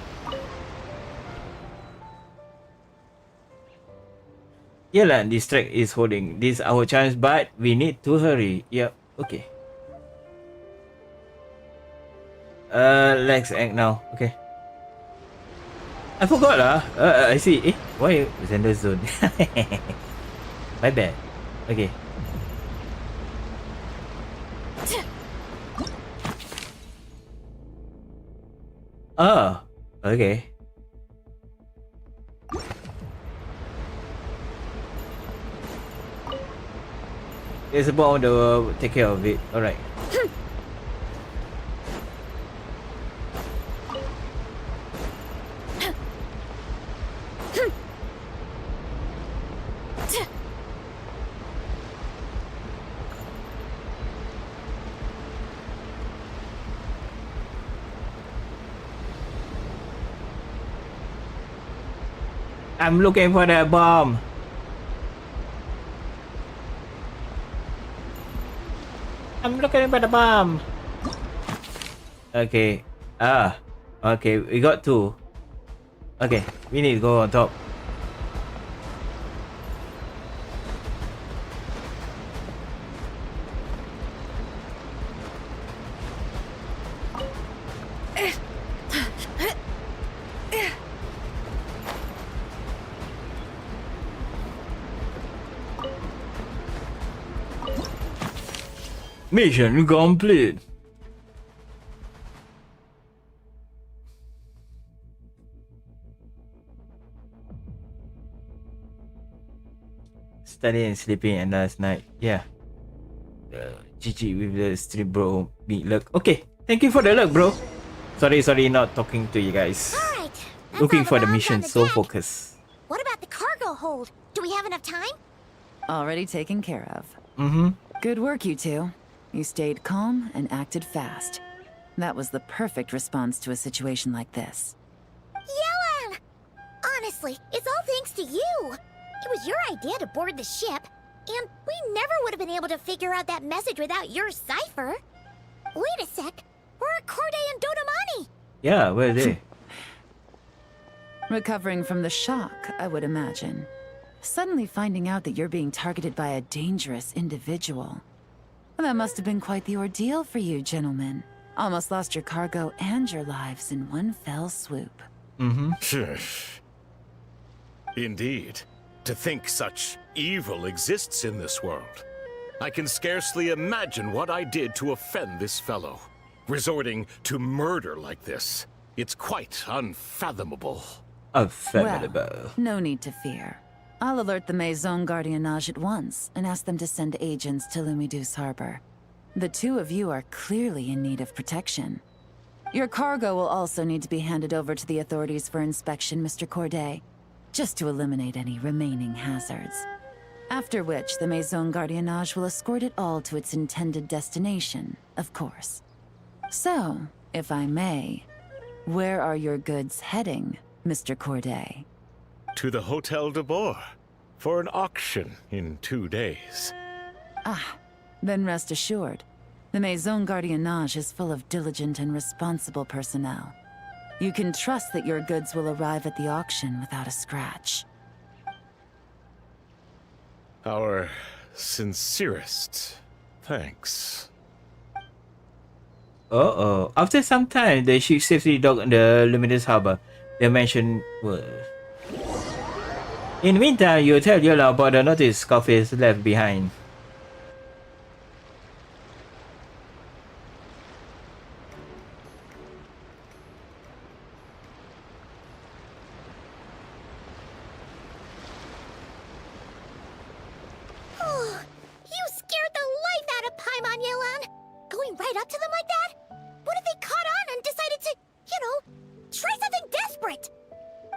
Yeah, this track is holding. This is our chance, but we need to hurry. Yep, okay. Let's act now. Okay. I forgot lah. I see. Why Xander zone? My bad. Okay. Oh, okay. It's about to take care of it. Alright. I'm looking for the bomb. I'm looking for the bomb. Okay. Okay, we got 2. Okay, we need to go on top. Mission complete. Studying and sleeping and last night. Yeah. GG with the stream, bro. Big luck. Okay. Thank you for the luck, bro. Sorry, not talking to you guys. All right. that's Looking all for the bombs mission, on the so deck. focused. What about the cargo hold? Do we have enough time? Already taken care of. Mm-hmm. Good work, you two. You stayed calm and acted fast. That was the perfect response to a situation like this. Yelan! Honestly, it's all thanks to you. It was your idea to board the ship, and we never would have been able to figure out that message without your cipher. Wait a sec. Where are Corday and Dodamani? Yeah, where are they? Recovering from the shock, I would imagine. Suddenly finding out that you're being targeted by a dangerous individual. That must have been quite the ordeal for you, gentlemen. Almost lost your cargo and your lives in one fell swoop. Mm-hmm. Indeed. To think such evil exists in this world. I can scarcely imagine what I did to offend this fellow. Resorting to murder like this. It's quite unfathomable. Unfathomable. No need to fear. I'll alert the Maison Gardiennage at once and ask them to send agents to Lumidus Harbor. The two of you are clearly in need of protection. Your cargo will also need to be handed over to the authorities for inspection, Mr. Corday, just to eliminate any remaining hazards. After which, the Maison Gardiennage will escort it all to its intended destination, of course. So, if I may, where are your goods heading, Mr. Corday? To the Hotel de Boer. For an auction in 2 days. Then rest assured, the Maison Gardiennage is full of diligent and responsible personnel. You can trust that your goods will arrive at the auction without a scratch. Our sincerest thanks. Uh-oh. After some time, the ship safely docked in the Luminous Harbor. They mentioned... In the meantime, you tell Yola about the notice Scarface left behind. You scared the life out of Paimon, Yelan! Going right up to them like that? What if they caught on and decided to, try something desperate?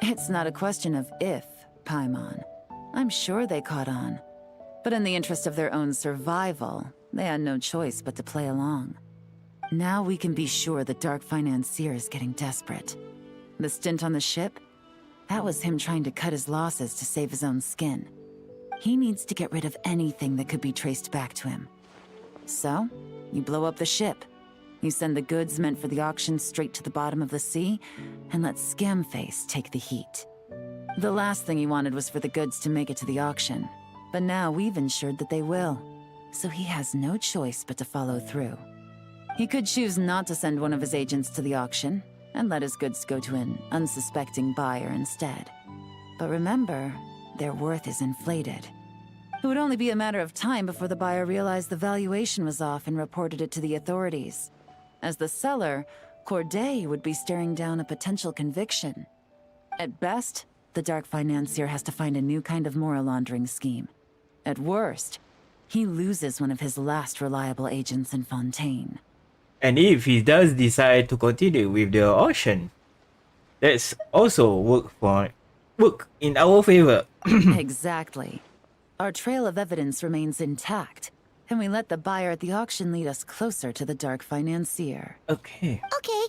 It's not a question of if, Paimon. I'm sure they caught on. But in the interest of their own survival, they had no choice but to play along. Now we can be sure the Dark Financier is getting desperate. The stint on the ship? That was him trying to cut his losses to save his own skin. He needs to get rid of anything that could be traced back to him. So, you blow up the ship. You send the goods meant for the auction straight to the bottom of the sea, and let Scamface take the heat. The last thing he wanted was for the goods to make it to the auction, but now we've ensured that they will, so he has no choice but to follow through. He could choose not to send one of his agents to the auction, and let his goods go to an unsuspecting buyer instead. But remember, their worth is inflated. It would only be a matter of time before the buyer realized the valuation was off and reported it to the authorities. As the seller, Corday would be staring down a potential conviction. At best, the Dark Financier has to find a new kind of moral laundering scheme. At worst, he loses one of his last reliable agents in Fontaine. And if he does decide to continue with the auction, that's also work in our favor. Exactly. Our trail of evidence remains intact, and we let the buyer at the auction lead us closer to the Dark Financier. Okay. Okay,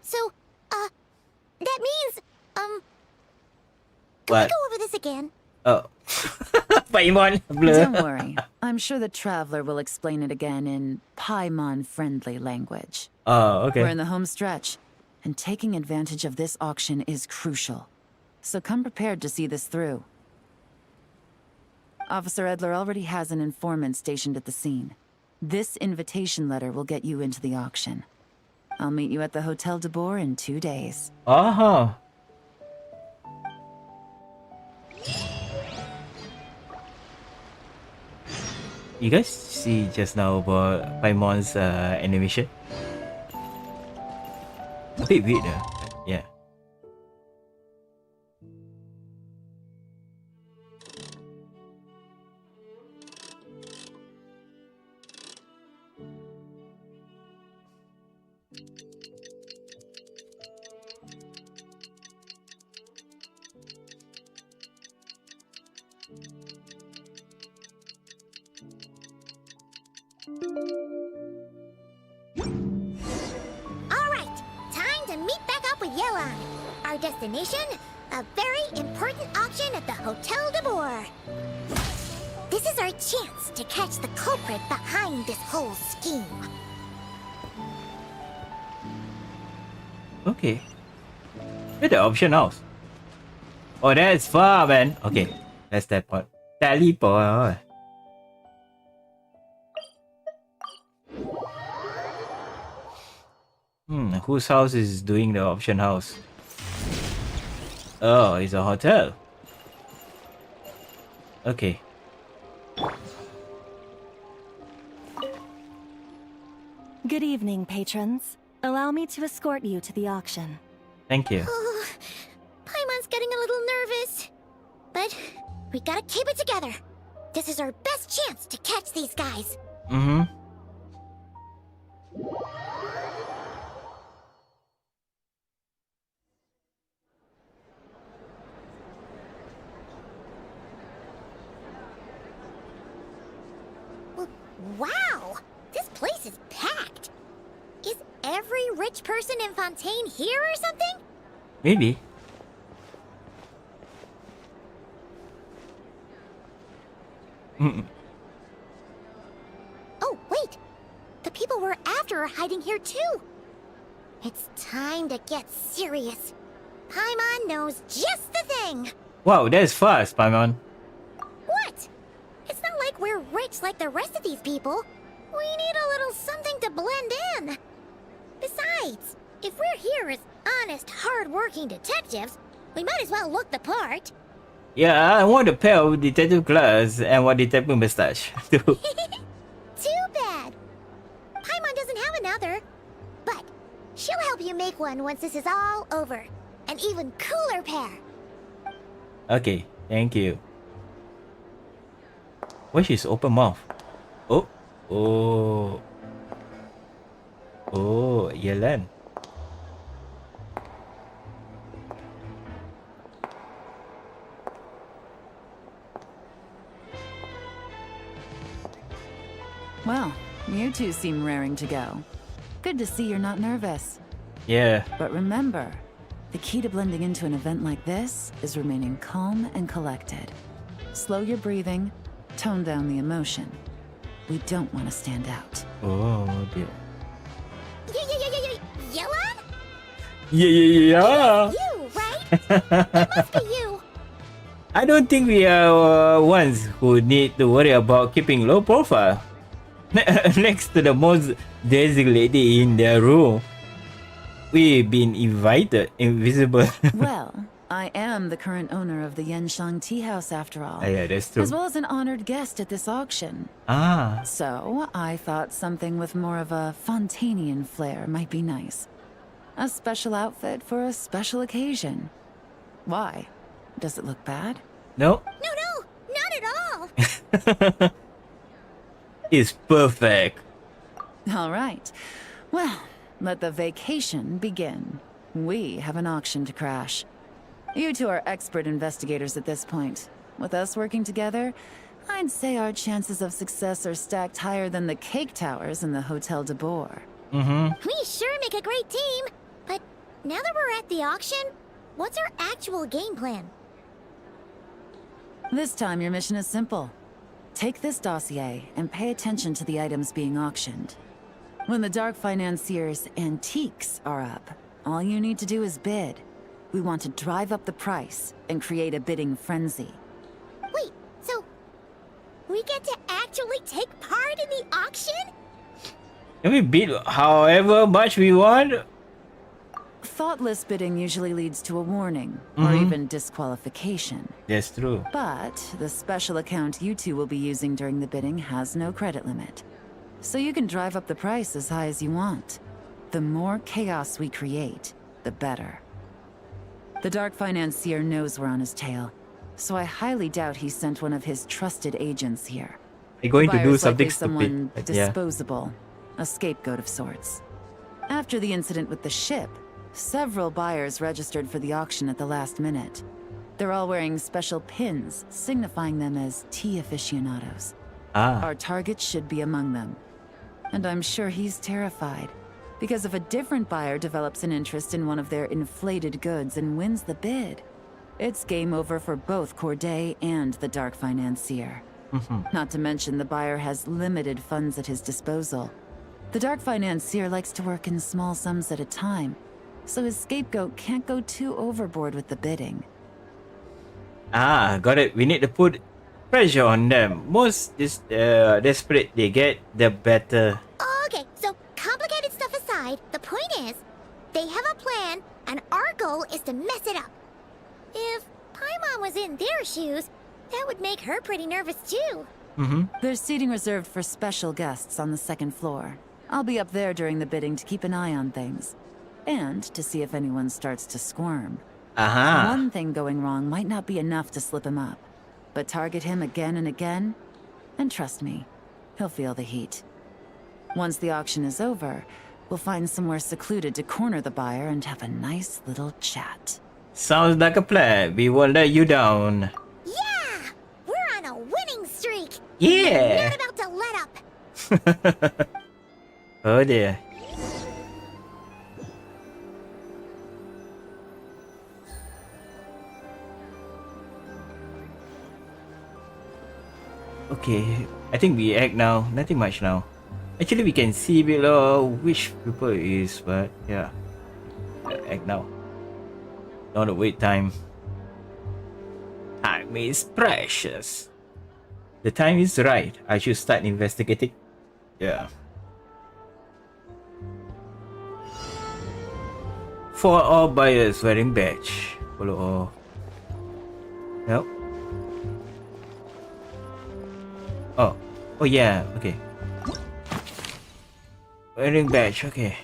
so, that means, can we What? go over this again? Oh. Paimon. Blur. Don't worry. I'm sure the Traveler will explain it again in Paimon-friendly language. Oh, We're okay. in the home stretch, and taking advantage of this auction is crucial. So come prepared to see this through. Officer Edler already has an informant stationed at the scene. This invitation letter will get you into the auction. I'll meet you at the Hotel de Boer in 2 days. Uh-huh. You guys see just now about Paimon's animation? A bit weird, yeah. Alright, time to meet back up with Yelan. Our destination? A very important auction at the Hotel de Boer. This is our chance to catch the culprit behind this whole scheme. Okay. Where's the option house? Oh, that's far, man. Okay, that's that part. Teleport. Whose house is doing the option house? Oh, it's a hotel. Okay. Good evening, patrons. Allow me to escort you to the auction. Thank you. Oh, Paimon's getting a little nervous. But we gotta keep it together. This is our best chance to catch these guys. Mm-hmm. Wow! This place is packed. Is every rich person in Fontaine here or something? Maybe. Oh, wait! The people we're after are hiding here too! It's time to get serious. Paimon knows just the thing! Wow, that's fast, Paimon. What? It's not like we're rich like the rest of these people. We need a little something to blend in. Besides, if we're here as honest, hard-working detectives, we might as well look the part. Yeah, I want a pair of detective gloves and one detective mustache. Too bad. Paimon doesn't have another. But she'll help you make one once this is all over. An even cooler pair. Okay, thank you. What is open mouth? Oh, oh, oh, Yelan. Well, you two seem raring to go. Good to see you're not nervous. Yeah. But remember, the key to blending into an event like this is remaining calm and collected. Slow your breathing, tone down the emotion. We don't want to stand out. Oh dear. Yelan? Yeah. You, right? It must be you. I don't think we are ones who need to worry about keeping low profile. Next to the most dazzling lady in their room, we've been invited, invisible. Well, I am the current owner of the Genshin Tea House after all. Yeah, that's true. As well as an honored guest at this auction. Ah, So, I thought something with more of a Fontanian flair might be nice. A special outfit for a special occasion. Why? Does it look bad? no, No, not at all. it's perfect. All right. Well, let the vacation begin. We have an auction to crash. You two are expert investigators at this point. With us working together, I'd say our chances of success are stacked higher than the cake towers in the Hotel de Boer. We sure make a great team. But now that we're at the auction, what's our actual game plan? This time, your mission is simple. Take this dossier and pay attention to the items being auctioned. When the Dark Financier's antiques are up, all you need to do is bid. We want to drive up the price and create a bidding frenzy. Wait, so we get to actually take part in the auction? Can we bid however much we want? Thoughtless bidding usually leads to a warning, or even disqualification. That's true. But the special account you two will be using during the bidding has no credit limit. So you can drive up the price as high as you want. The more chaos we create, the better. The Dark Financier knows we're on his tail, so I highly doubt he sent one of his trusted agents here. They're going to do Buyer's something likely someone stupid. Yeah. disposable, a scapegoat of sorts. After the incident with the ship, several buyers registered for the auction at the last minute. They're all wearing special pins, signifying them as tea aficionados. Ah. Our target should be among them. And I'm sure he's terrified, because if a different buyer develops an interest in one of their inflated goods and wins the bid, it's game over for both Corday and the Dark Financier. Not to mention the buyer has limited funds at his disposal. The Dark Financier likes to work in small sums at a time, so his scapegoat can't go too overboard with the bidding. Ah, got it. We need to put pressure on them. Most desperate they get, the better. Okay, so complicated stuff aside, the point is, they have a plan, and our goal is to mess it up. If Paimon was in their shoes, that would make her pretty nervous too. There's seating reserved for special guests on the second floor. I'll be up there during the bidding to keep an eye on things. And to see if anyone starts to squirm. Aha. One thing going wrong might not be enough to slip him up. But target him again and again, and trust me, he'll feel the heat. Once the auction is over, we'll find somewhere secluded to corner the buyer and have a nice little chat. Sounds like a plan. We won't let you down. Yeah! We're on a winning streak! Yeah. Not about to let up! Oh dear. Okay, I think we act now. Nothing much now. Actually, we can see below which people it is, but yeah. Act now. Don't wait time. Time is precious. The time is right. I should start investigating. Yeah. For all buyers wearing badge. Follow all. Nope. Oh yeah, okay. Wearing badge, okay.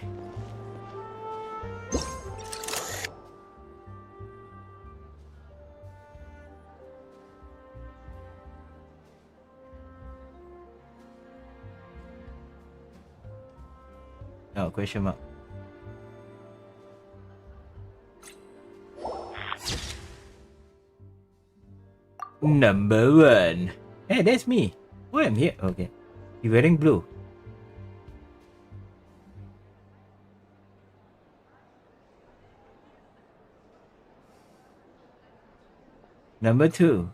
Oh, question mark. Number 1. Hey, that's me. Oh, I'm here. Okay. You're wearing blue. Number 2.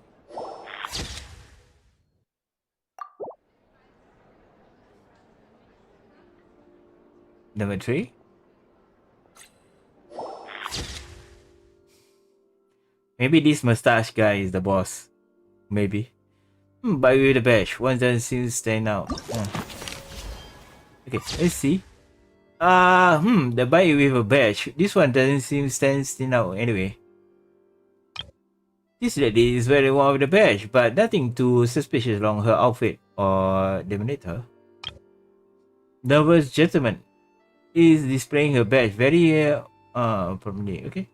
Number 3. Maybe this mustache guy is the boss. Maybe. Buy with the badge. One doesn't seem to stand out. Okay, let's see. The buy with a badge. This one doesn't seem to stand out anyway. This lady is wearing one with the badge, but nothing too suspicious along her outfit or dominate her. Nervous gentleman is displaying her badge very prominently. Okay.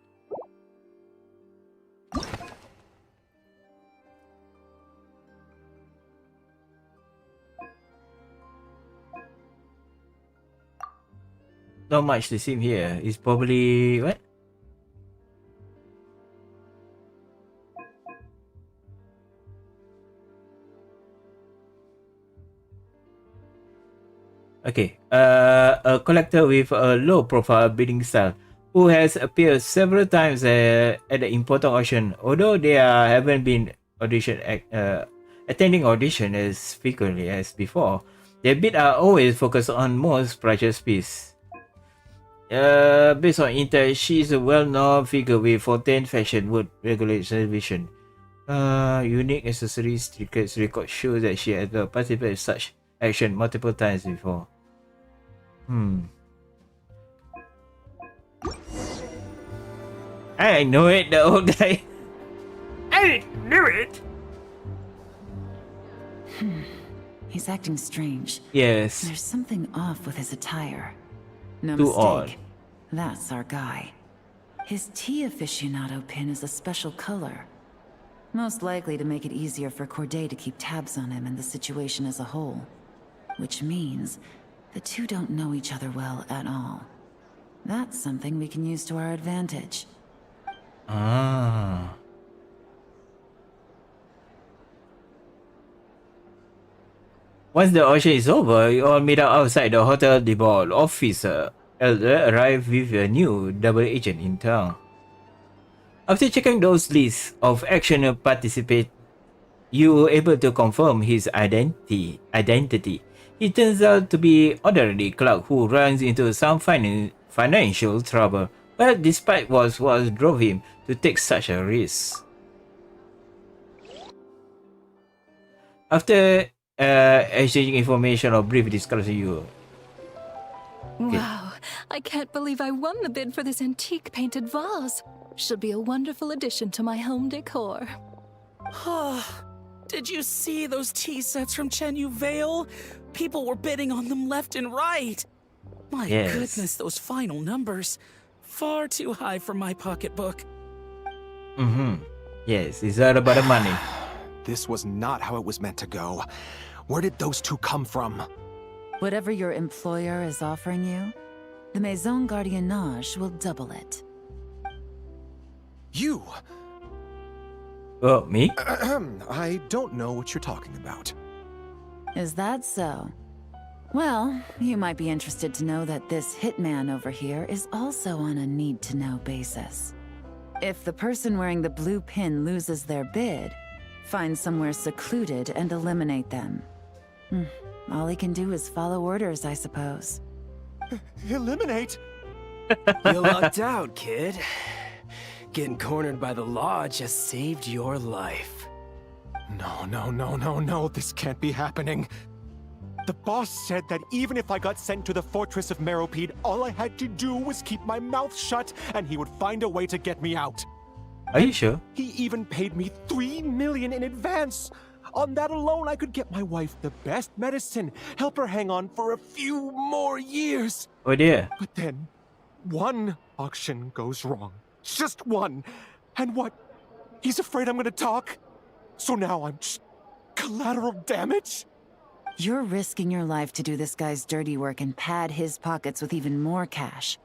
Not much to see here. It's probably what? Okay, a collector with a low-profile bidding style who has appeared several times at the important auction. Although they haven't been attending audition as frequently as before. Their bid are always focused on most precious piece. Based on intel, she is a well-known figure with Fontaine fashion would regulate television. Unique accessories tickets record shows that she has participated in such action multiple times before. I know it, the old guy. I knew it. He's acting strange. Yes. There's something off with his attire. No Too mistake. odd. That's our guy. His tea aficionado pin is a special color. Most likely to make it easier for Corday to keep tabs on him and the situation as a whole. Which means the two don't know each other well at all. That's something we can use to our advantage. Once the auction is over, you all meet up outside the Hotel de Ball. Officer Elder arrived with a new double agent in town. After checking those lists of action participants, you were able to confirm his identity. He turns out to be ordinary clerk who runs into some financial trouble, but despite what drove him to take such a risk. After exchanging information or brief discussion, you... Wow, I can't believe I won the bid for this antique painted vase. Should be a wonderful addition to my home decor. Did you see those tea sets from Chenyu Vale? People were bidding on them left and right. My goodness, those final numbers. Far too high for my pocketbook. Yes, it's all about the money. This was not how it was meant to go. Where did those two come from? Whatever your employer is offering you, the Maison Gardiennage will double it. You? Oh, me? I don't know what you're talking about. Is that so? Well, you might be interested to know that this hitman over here is also on a need-to-know basis. If the person wearing the blue pin loses their bid, find somewhere secluded and eliminate them. All he can do is follow orders, I suppose. Eliminate? You lucked out, kid. Getting cornered by the law just saved your life. No, this can't be happening. The boss said that even if I got sent to the fortress of Meropide, all I had to do was keep my mouth shut and he would find a way to get me out. Are you sure? He even paid me $3 million in advance. On that alone, I could get my wife the best medicine, help her hang on for a few more years. Oh dear. But then, one auction goes wrong. Just one. And what? He's afraid I'm gonna talk? So now I'm just collateral damage? You're risking your life to do this guy's dirty work and pad his pockets with even more cash.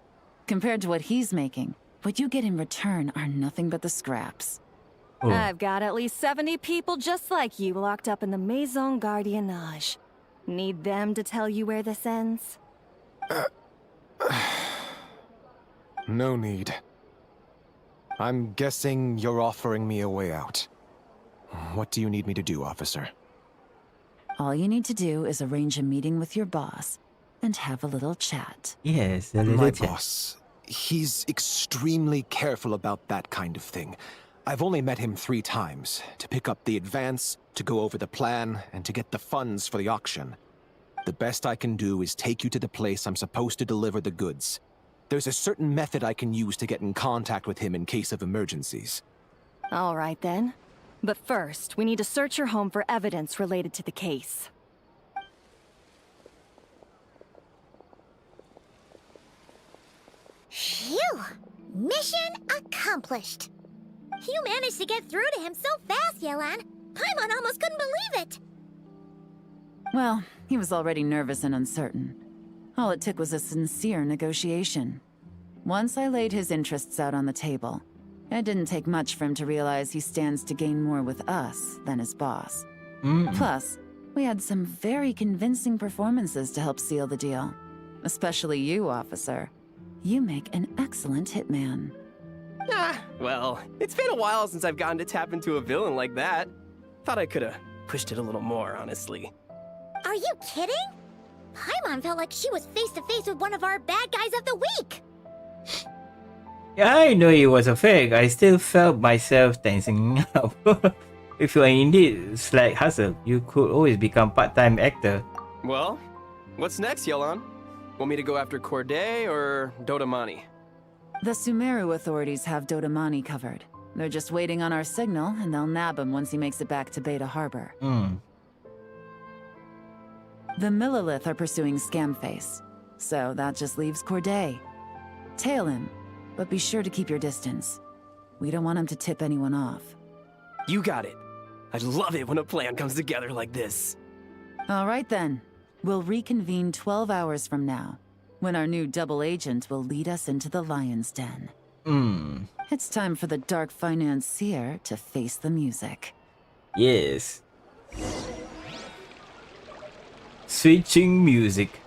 Compared to what he's making, what you get in return are nothing but the scraps. Oh. I've got at least 70 people just like you locked up in the Maison Gardiennage. Need them to tell you where this ends? No need. I'm guessing you're offering me a way out. What do you need me to do, officer? All you need to do is arrange a meeting with your boss and have a little chat. Yes, a little My chat. boss, he's extremely careful about that kind of thing. I've only met him 3 times, to pick up the advance, to go over the plan, and to get the funds for the auction. The best I can do is take you to the place I'm supposed to deliver the goods. There's a certain method I can use to get in contact with him in case of emergencies. All right then. But first, we need to search your home for evidence related to the case. Phew! Mission accomplished. You managed to get through to him so fast, Yelan. Paimon almost couldn't believe it. Well, he was already nervous and uncertain. All it took was a sincere negotiation. Once I laid his interests out on the table, it didn't take much for him to realize he stands to gain more with us than his boss. Plus, we had some very convincing performances to help seal the deal. Especially you, officer. You make an excellent hitman. Well, it's been a while since I've gotten to tap into a villain like that. Thought I could've pushed it a little more, honestly. Are you kidding? Paimon felt like she was face to face with one of our bad guys of the week. Yeah, I know it was a fake. I still felt myself tensing up. If you are indeed slight hustle, you could always become part-time actor. Well, what's next, Yelan? Want me to go after Corday or Dodamani? The Sumeru authorities have Dodamani covered. They're just waiting on our signal, and they'll nab him once he makes it back to Beta Harbor. The Millilith are pursuing Scamface, so that just leaves Corday. Tail him, but be sure to keep your distance. We don't want him to tip anyone off. You got it. I love it when a plan comes together like this. All right then. We'll reconvene 12 hours from now, when our new double agent will lead us into the Lion's Den. It's time for the Dark Financier to face the music. Yes. Switching music.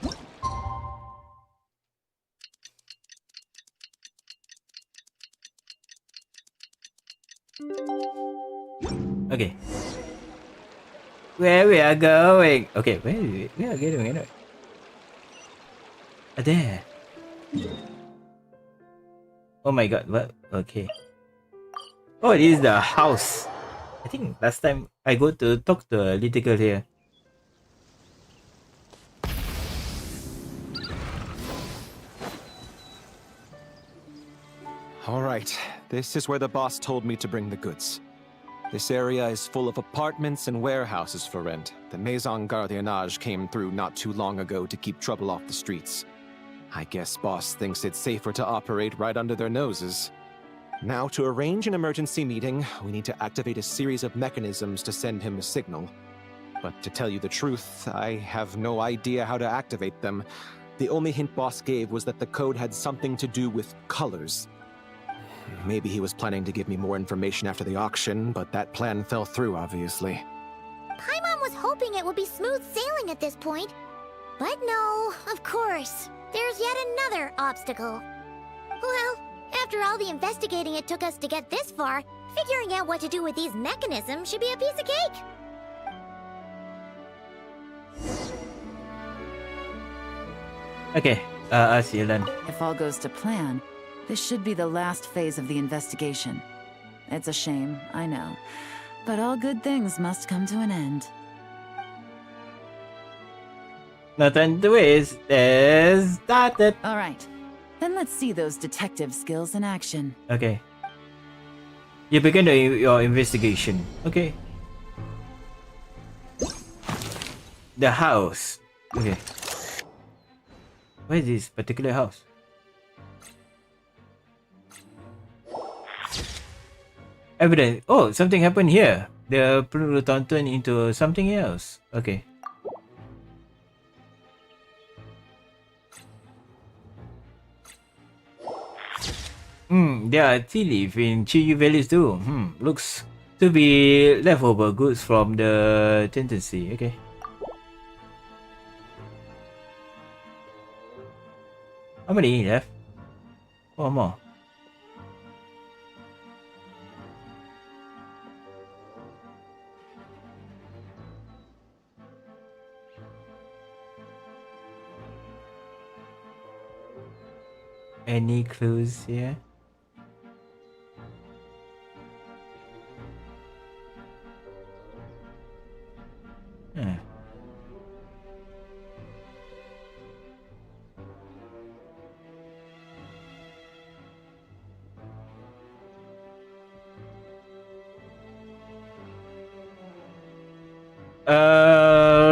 Okay. Where we are going? Okay, where are we going anyway? There. Oh my god, what? Okay. Oh, it is the house. I think last time I go to talk to a little girl here. Alright, this is where the boss told me to bring the goods. This area is full of apartments and warehouses for rent. The Maison Gardiennage came through not too long ago to keep trouble off the streets. I guess boss thinks it's safer to operate right under their noses. Now, to arrange an emergency meeting, we need to activate a series of mechanisms to send him a signal. But to tell you the truth, I have no idea how to activate them. The only hint boss gave was that the code had something to do with colors. Maybe he was planning to give me more information after the auction, but that plan fell through, obviously. Paimon was hoping it would be smooth sailing at this point. But no, of course. There's yet another obstacle. Well, after all the investigating it took us to get this far, figuring out what to do with these mechanisms should be a piece of cake. Okay, I'll see you then. If all goes to plan, this should be the last phase of the investigation. It's a shame, I know. But all good things must come to an end. Nothing to waste. Let's start it. All right. Then let's see those detective skills in action. Okay. You begin your investigation. Okay. The house. Okay. Where is this particular house? Evidence. Oh, something happened here. The Pluton turned into something else. Okay. There are tea leaf in Chiyu Valleys too. Looks to be leftover goods from the tendency. Okay. How many left? One more. Any clues here?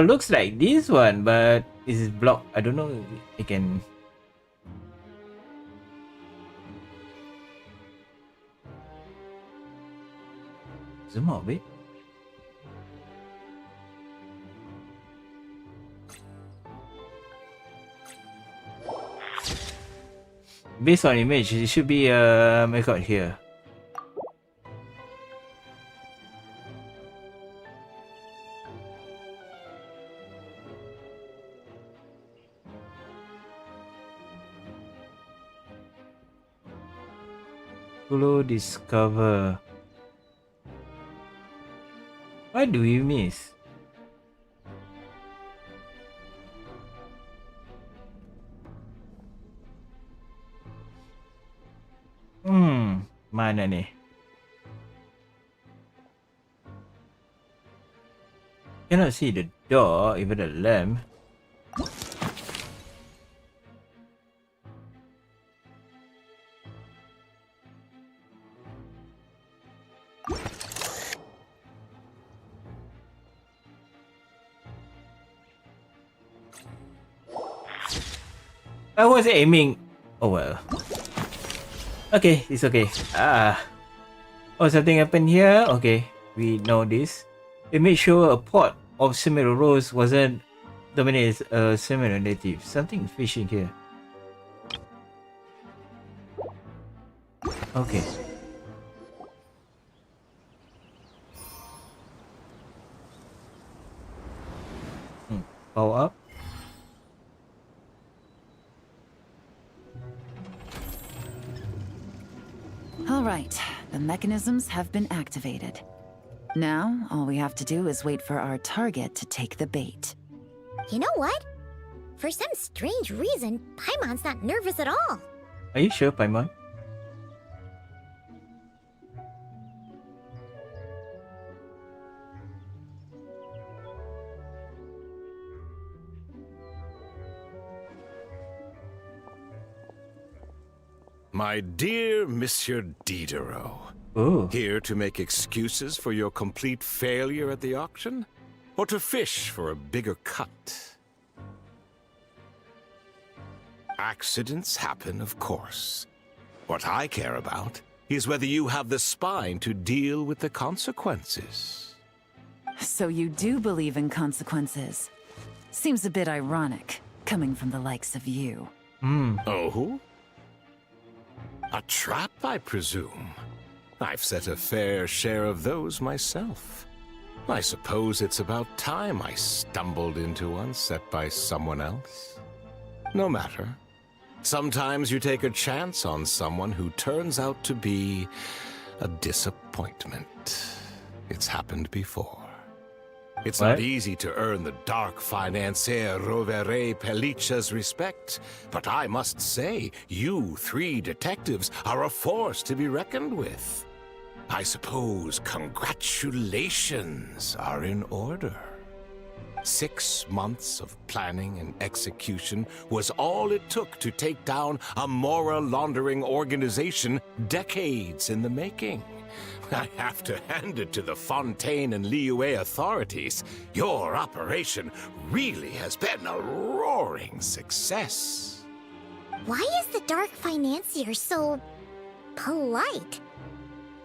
Looks like this one, but this is blocked. I don't know if I can. Zoom out a bit. Based on image, it should be a record here. Discover. What do we miss? Mana ni? Cannot see the door, even the lamp. I was aiming. Oh well. Okay, it's okay. Oh, something happened here. Okay, we know this. It made sure a pot of similar rose wasn't dominated a similar native. Something fishing here. Okay. Power up. All right, the mechanisms have been activated. Now, all we have to do is wait for our target to take the bait. You know what? For some strange reason, Paimon's not nervous at all. Are you sure, Paimon? My dear Monsieur Diderot, Oh. here to make excuses for your complete failure at the auction? Or to fish for a bigger cut? Accidents happen, of course. What I care about is whether you have the spine to deal with the consequences. So you do believe in consequences. Seems a bit ironic, coming from the likes of you. Oh? A trap, I presume. I've set a fair share of those myself. I suppose it's about time I stumbled into one set by someone else. No matter. Sometimes you take a chance on someone who turns out to be a disappointment. It's happened before. It's What? not easy to earn the dark financier Rovere Pelliccia's respect, but I must say, you three detectives are a force to be reckoned with. I suppose congratulations are in order. 6 months of planning and execution was all it took to take down a Mora laundering organization decades in the making. I have to hand it to the Fontaine and Liyue authorities. Your operation really has been a roaring success. Why is the Dark Financier so polite?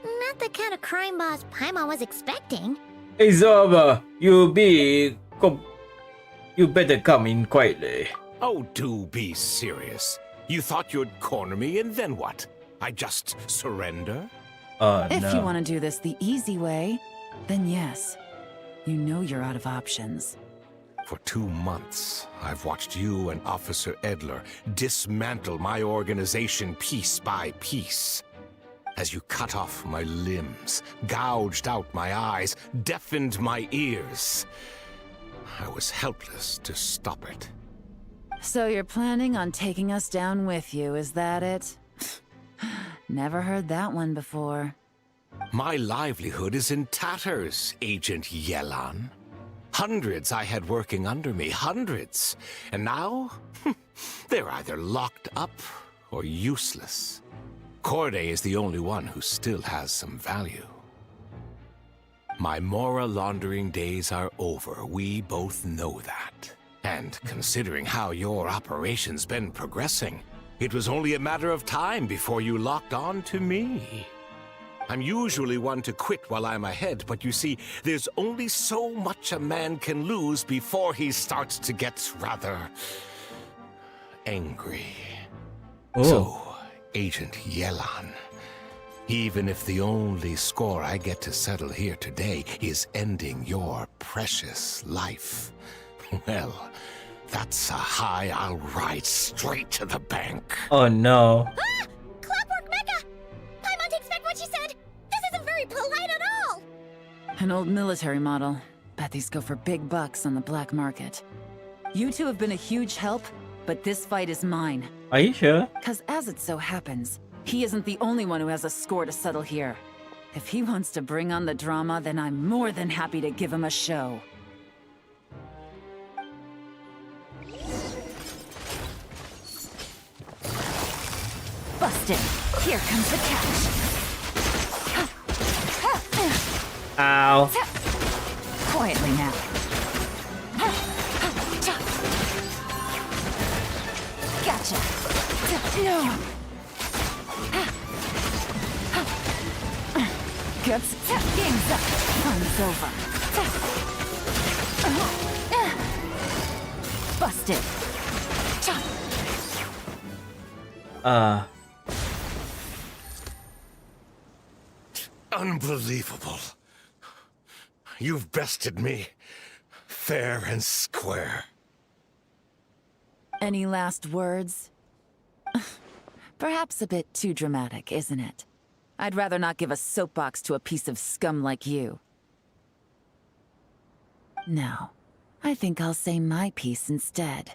Not the kind of crime boss Paimon was expecting. Hey Zaba, you better come in quietly. Oh, do be serious. You thought you'd corner me and then what? I just surrender? If No. you want to do this the easy way, then yes. You know you're out of options. For 2 months, I've watched you and Officer Edler dismantle my organization piece by piece. As you cut off my limbs, gouged out my eyes, deafened my ears. I was helpless to stop it. So you're planning on taking us down with you, is that it? Never heard that one before. My livelihood is in tatters, Agent Yelan. Hundreds I had working under me, hundreds. And now, they're either locked up or useless. Corday is the only one who still has some value. My Mora laundering days are over. We both know that. And considering how your operation's been progressing, it was only a matter of time before you locked on to me. I'm usually one to quit while I'm ahead, but you see, there's only so much a man can lose before he starts to get rather angry. Oh. So, Agent Yelan, even if the only score I get to settle here today is ending your precious life, well, that's a high I'll ride straight to the bank. Oh no. Ah! Clockwork Mecha! Paimon takes back what she said! This isn't very polite at all! An old military model. Bet these go for big bucks on the black market. You two have been a huge help, but this fight is mine. Are you sure? Cause as it so happens, he isn't the only one who has a score to settle here. If he wants to bring on the drama, then I'm more than happy to give him a show. Busted! Here comes the catch! Ow. Quietly now. Gotcha! No! Guts, game's up. Fun's over. Busted. Unbelievable. You've bested me. Fair and square. Any last words? Perhaps a bit too dramatic, isn't it? I'd rather not give a soapbox to a piece of scum like you. No, I think I'll say my piece instead.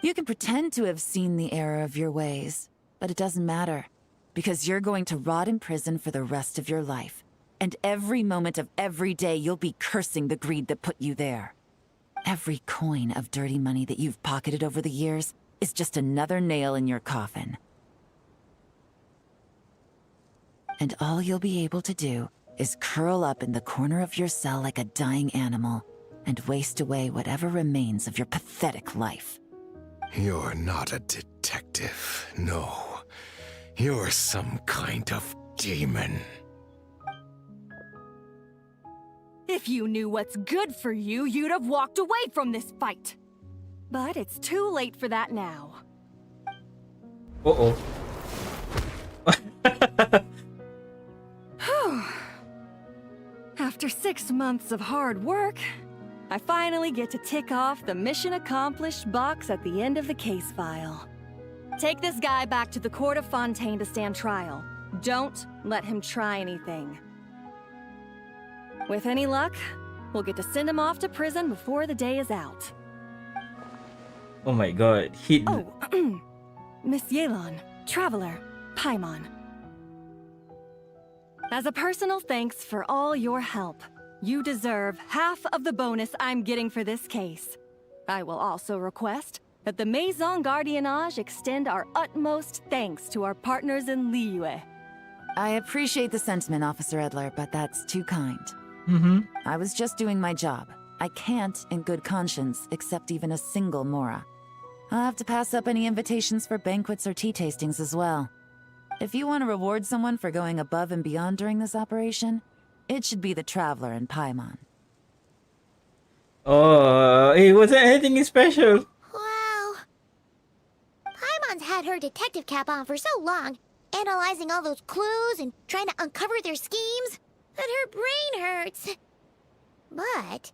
You can pretend to have seen the error of your ways, but it doesn't matter, because you're going to rot in prison for the rest of your life. And every moment of every day you'll be cursing the greed that put you there. Every coin of dirty money that you've pocketed over the years is just another nail in your coffin. And all you'll be able to do is curl up in the corner of your cell like a dying animal and waste away whatever remains of your pathetic life. You're not a detective, no. You're some kind of demon. If you knew what's good for you, you'd have walked away from this fight. But it's too late for that now. Uh-oh. After 6 months of hard work, I finally get to tick off the mission accomplished box at the end of the case file. Take this guy back to the court of Fontaine to stand trial. Don't let him try anything. With any luck, we'll get to send him off to prison before the day is out. Oh my god. He... Oh, Miss Yelan, Traveler, Paimon. As a personal thanks for all your help, you deserve half of the bonus I'm getting for this case. I will also request that the Maison Gardiennage extend our utmost thanks to our partners in Liyue. I appreciate the sentiment, Officer Edler, but that's too kind. I was just doing my job. I can't, in good conscience, accept even a single Mora. I'll have to pass up any invitations for banquets or tea tastings as well. If you want to reward someone for going above and beyond during this operation, it should be the Traveler and Paimon. Oh, it wasn't anything special. Wow. Paimon's had her detective cap on for so long, analyzing all those clues and trying to uncover their schemes, that her brain hurts. But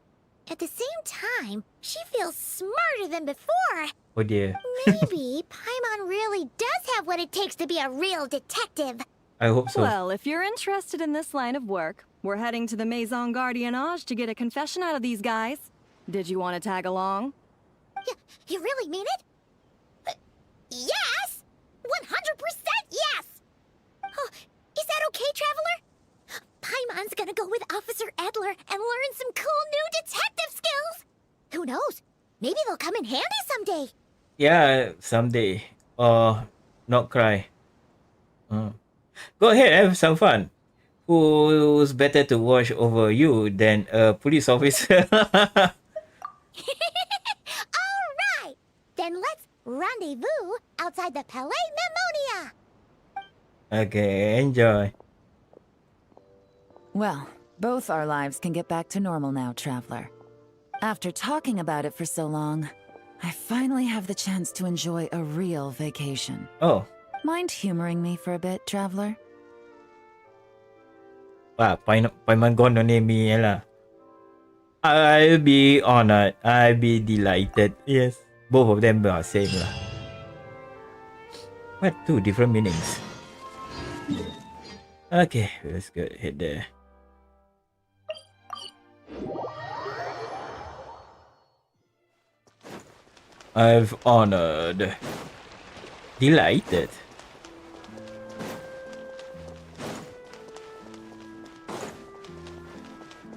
at the same time, she feels smarter than before. Oh dear. Maybe Paimon really does have what it takes to be a real detective. I hope so. Well, if you're interested in this line of work, we're heading to the Maison Gardiennage to get a confession out of these guys. Did you want to tag along? You really mean it? Yes! 100% yes! Oh, is that okay, Traveler? Paimon's gonna go with Officer Edler and learn some cool new detective skills! Who knows? Maybe they'll come in handy someday. Yeah, someday. Or not cry. Go ahead, have some fun. Who's better to watch over you than a police officer? Alright! Then let's rendezvous outside the Palais Memonia! Okay, enjoy. Well, both our lives can get back to normal now, Traveler. After talking about it for so long, I finally have the chance to enjoy a real vacation. Oh. Mind humoring me for a bit, Traveler? Wow, Paimon gonna name me lah. I'll be honored. I'll be delighted. Yes. Both of them are same lah. What, two different meanings? Okay, let's go ahead there. I've honored. Delighted.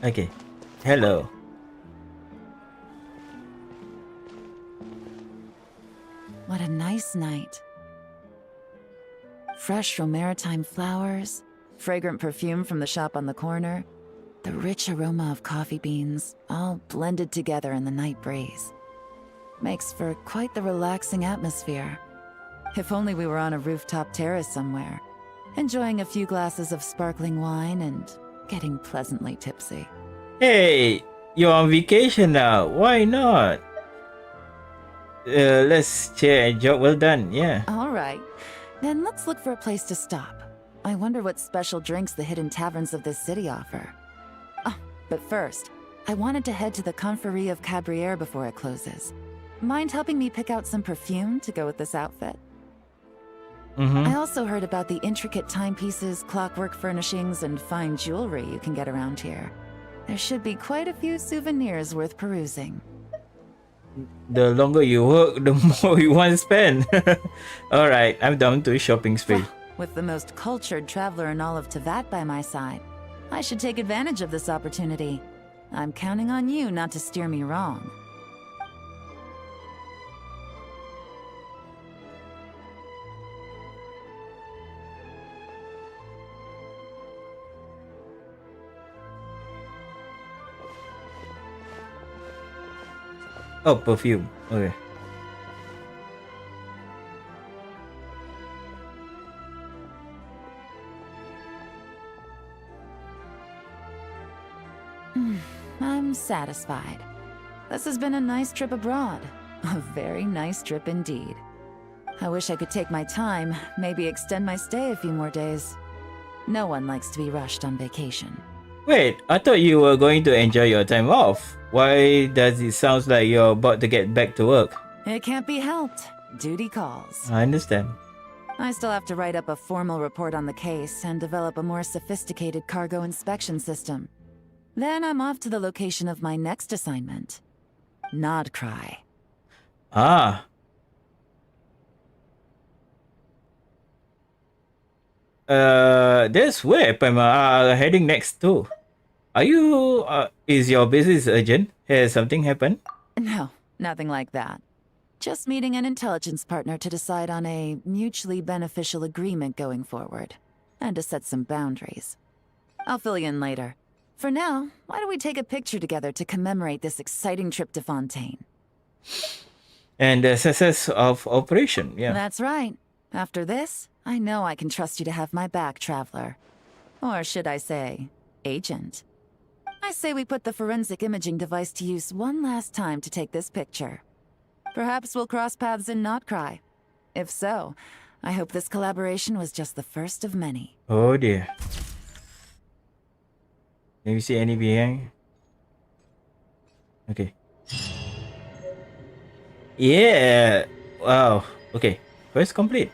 Okay. Hello. What a nice night. Fresh from maritime flowers, fragrant perfume from the shop on the corner, the rich aroma of coffee beans, all blended together in the night breeze. Makes for quite the relaxing atmosphere. If only we were on a rooftop terrace somewhere, enjoying a few glasses of sparkling wine and getting pleasantly tipsy. Hey, you're on vacation now. Why not? Let's share a job well done. Yeah. All right, then let's look for a place to stop. I wonder what special drinks the hidden taverns of this city offer. Oh, but first, I wanted to head to the Confrérie of Cabriere before it closes. Mind helping me pick out some perfume to go with this outfit? I also heard about the intricate timepieces, clockwork furnishings, and fine jewelry you can get around here. There should be quite a few souvenirs worth perusing. The longer you work, the more you want to spend. Alright, I'm down to a shopping spree. With the most cultured traveler in all of Teyvat by my side, I should take advantage of this opportunity. I'm counting on you not to steer me wrong. Oh, perfume. Okay. I'm satisfied. This has been a nice trip abroad. A very nice trip indeed. I wish I could take my time, maybe extend my stay a few more days. No one likes to be rushed on vacation. Wait, I thought you were going to enjoy your time off. Why does it sound like you're about to get back to work? It can't be helped. Duty calls. I understand. I still have to write up a formal report on the case and develop a more sophisticated cargo inspection system. Then I'm off to the location of my next assignment. Nodcry. Ah. That's where Pema are heading next too. Are you, is your business urgent? Has something happened? No, nothing like that. Just meeting an intelligence partner to decide on a mutually beneficial agreement going forward, and to set some boundaries. I'll fill you in later. For now, why don't we take a picture together to commemorate this exciting trip to Fontaine? And the success of operation, yeah. That's right. After this, I know I can trust you to have my back, Traveler. Or should I say, Agent. I say we put the forensic imaging device to use one last time to take this picture. Perhaps we'll cross paths in Notcry. If so, I hope this collaboration was just the first of many. Oh dear. Can you see any behind? Okay. Yeah. Wow. Okay. Quest complete.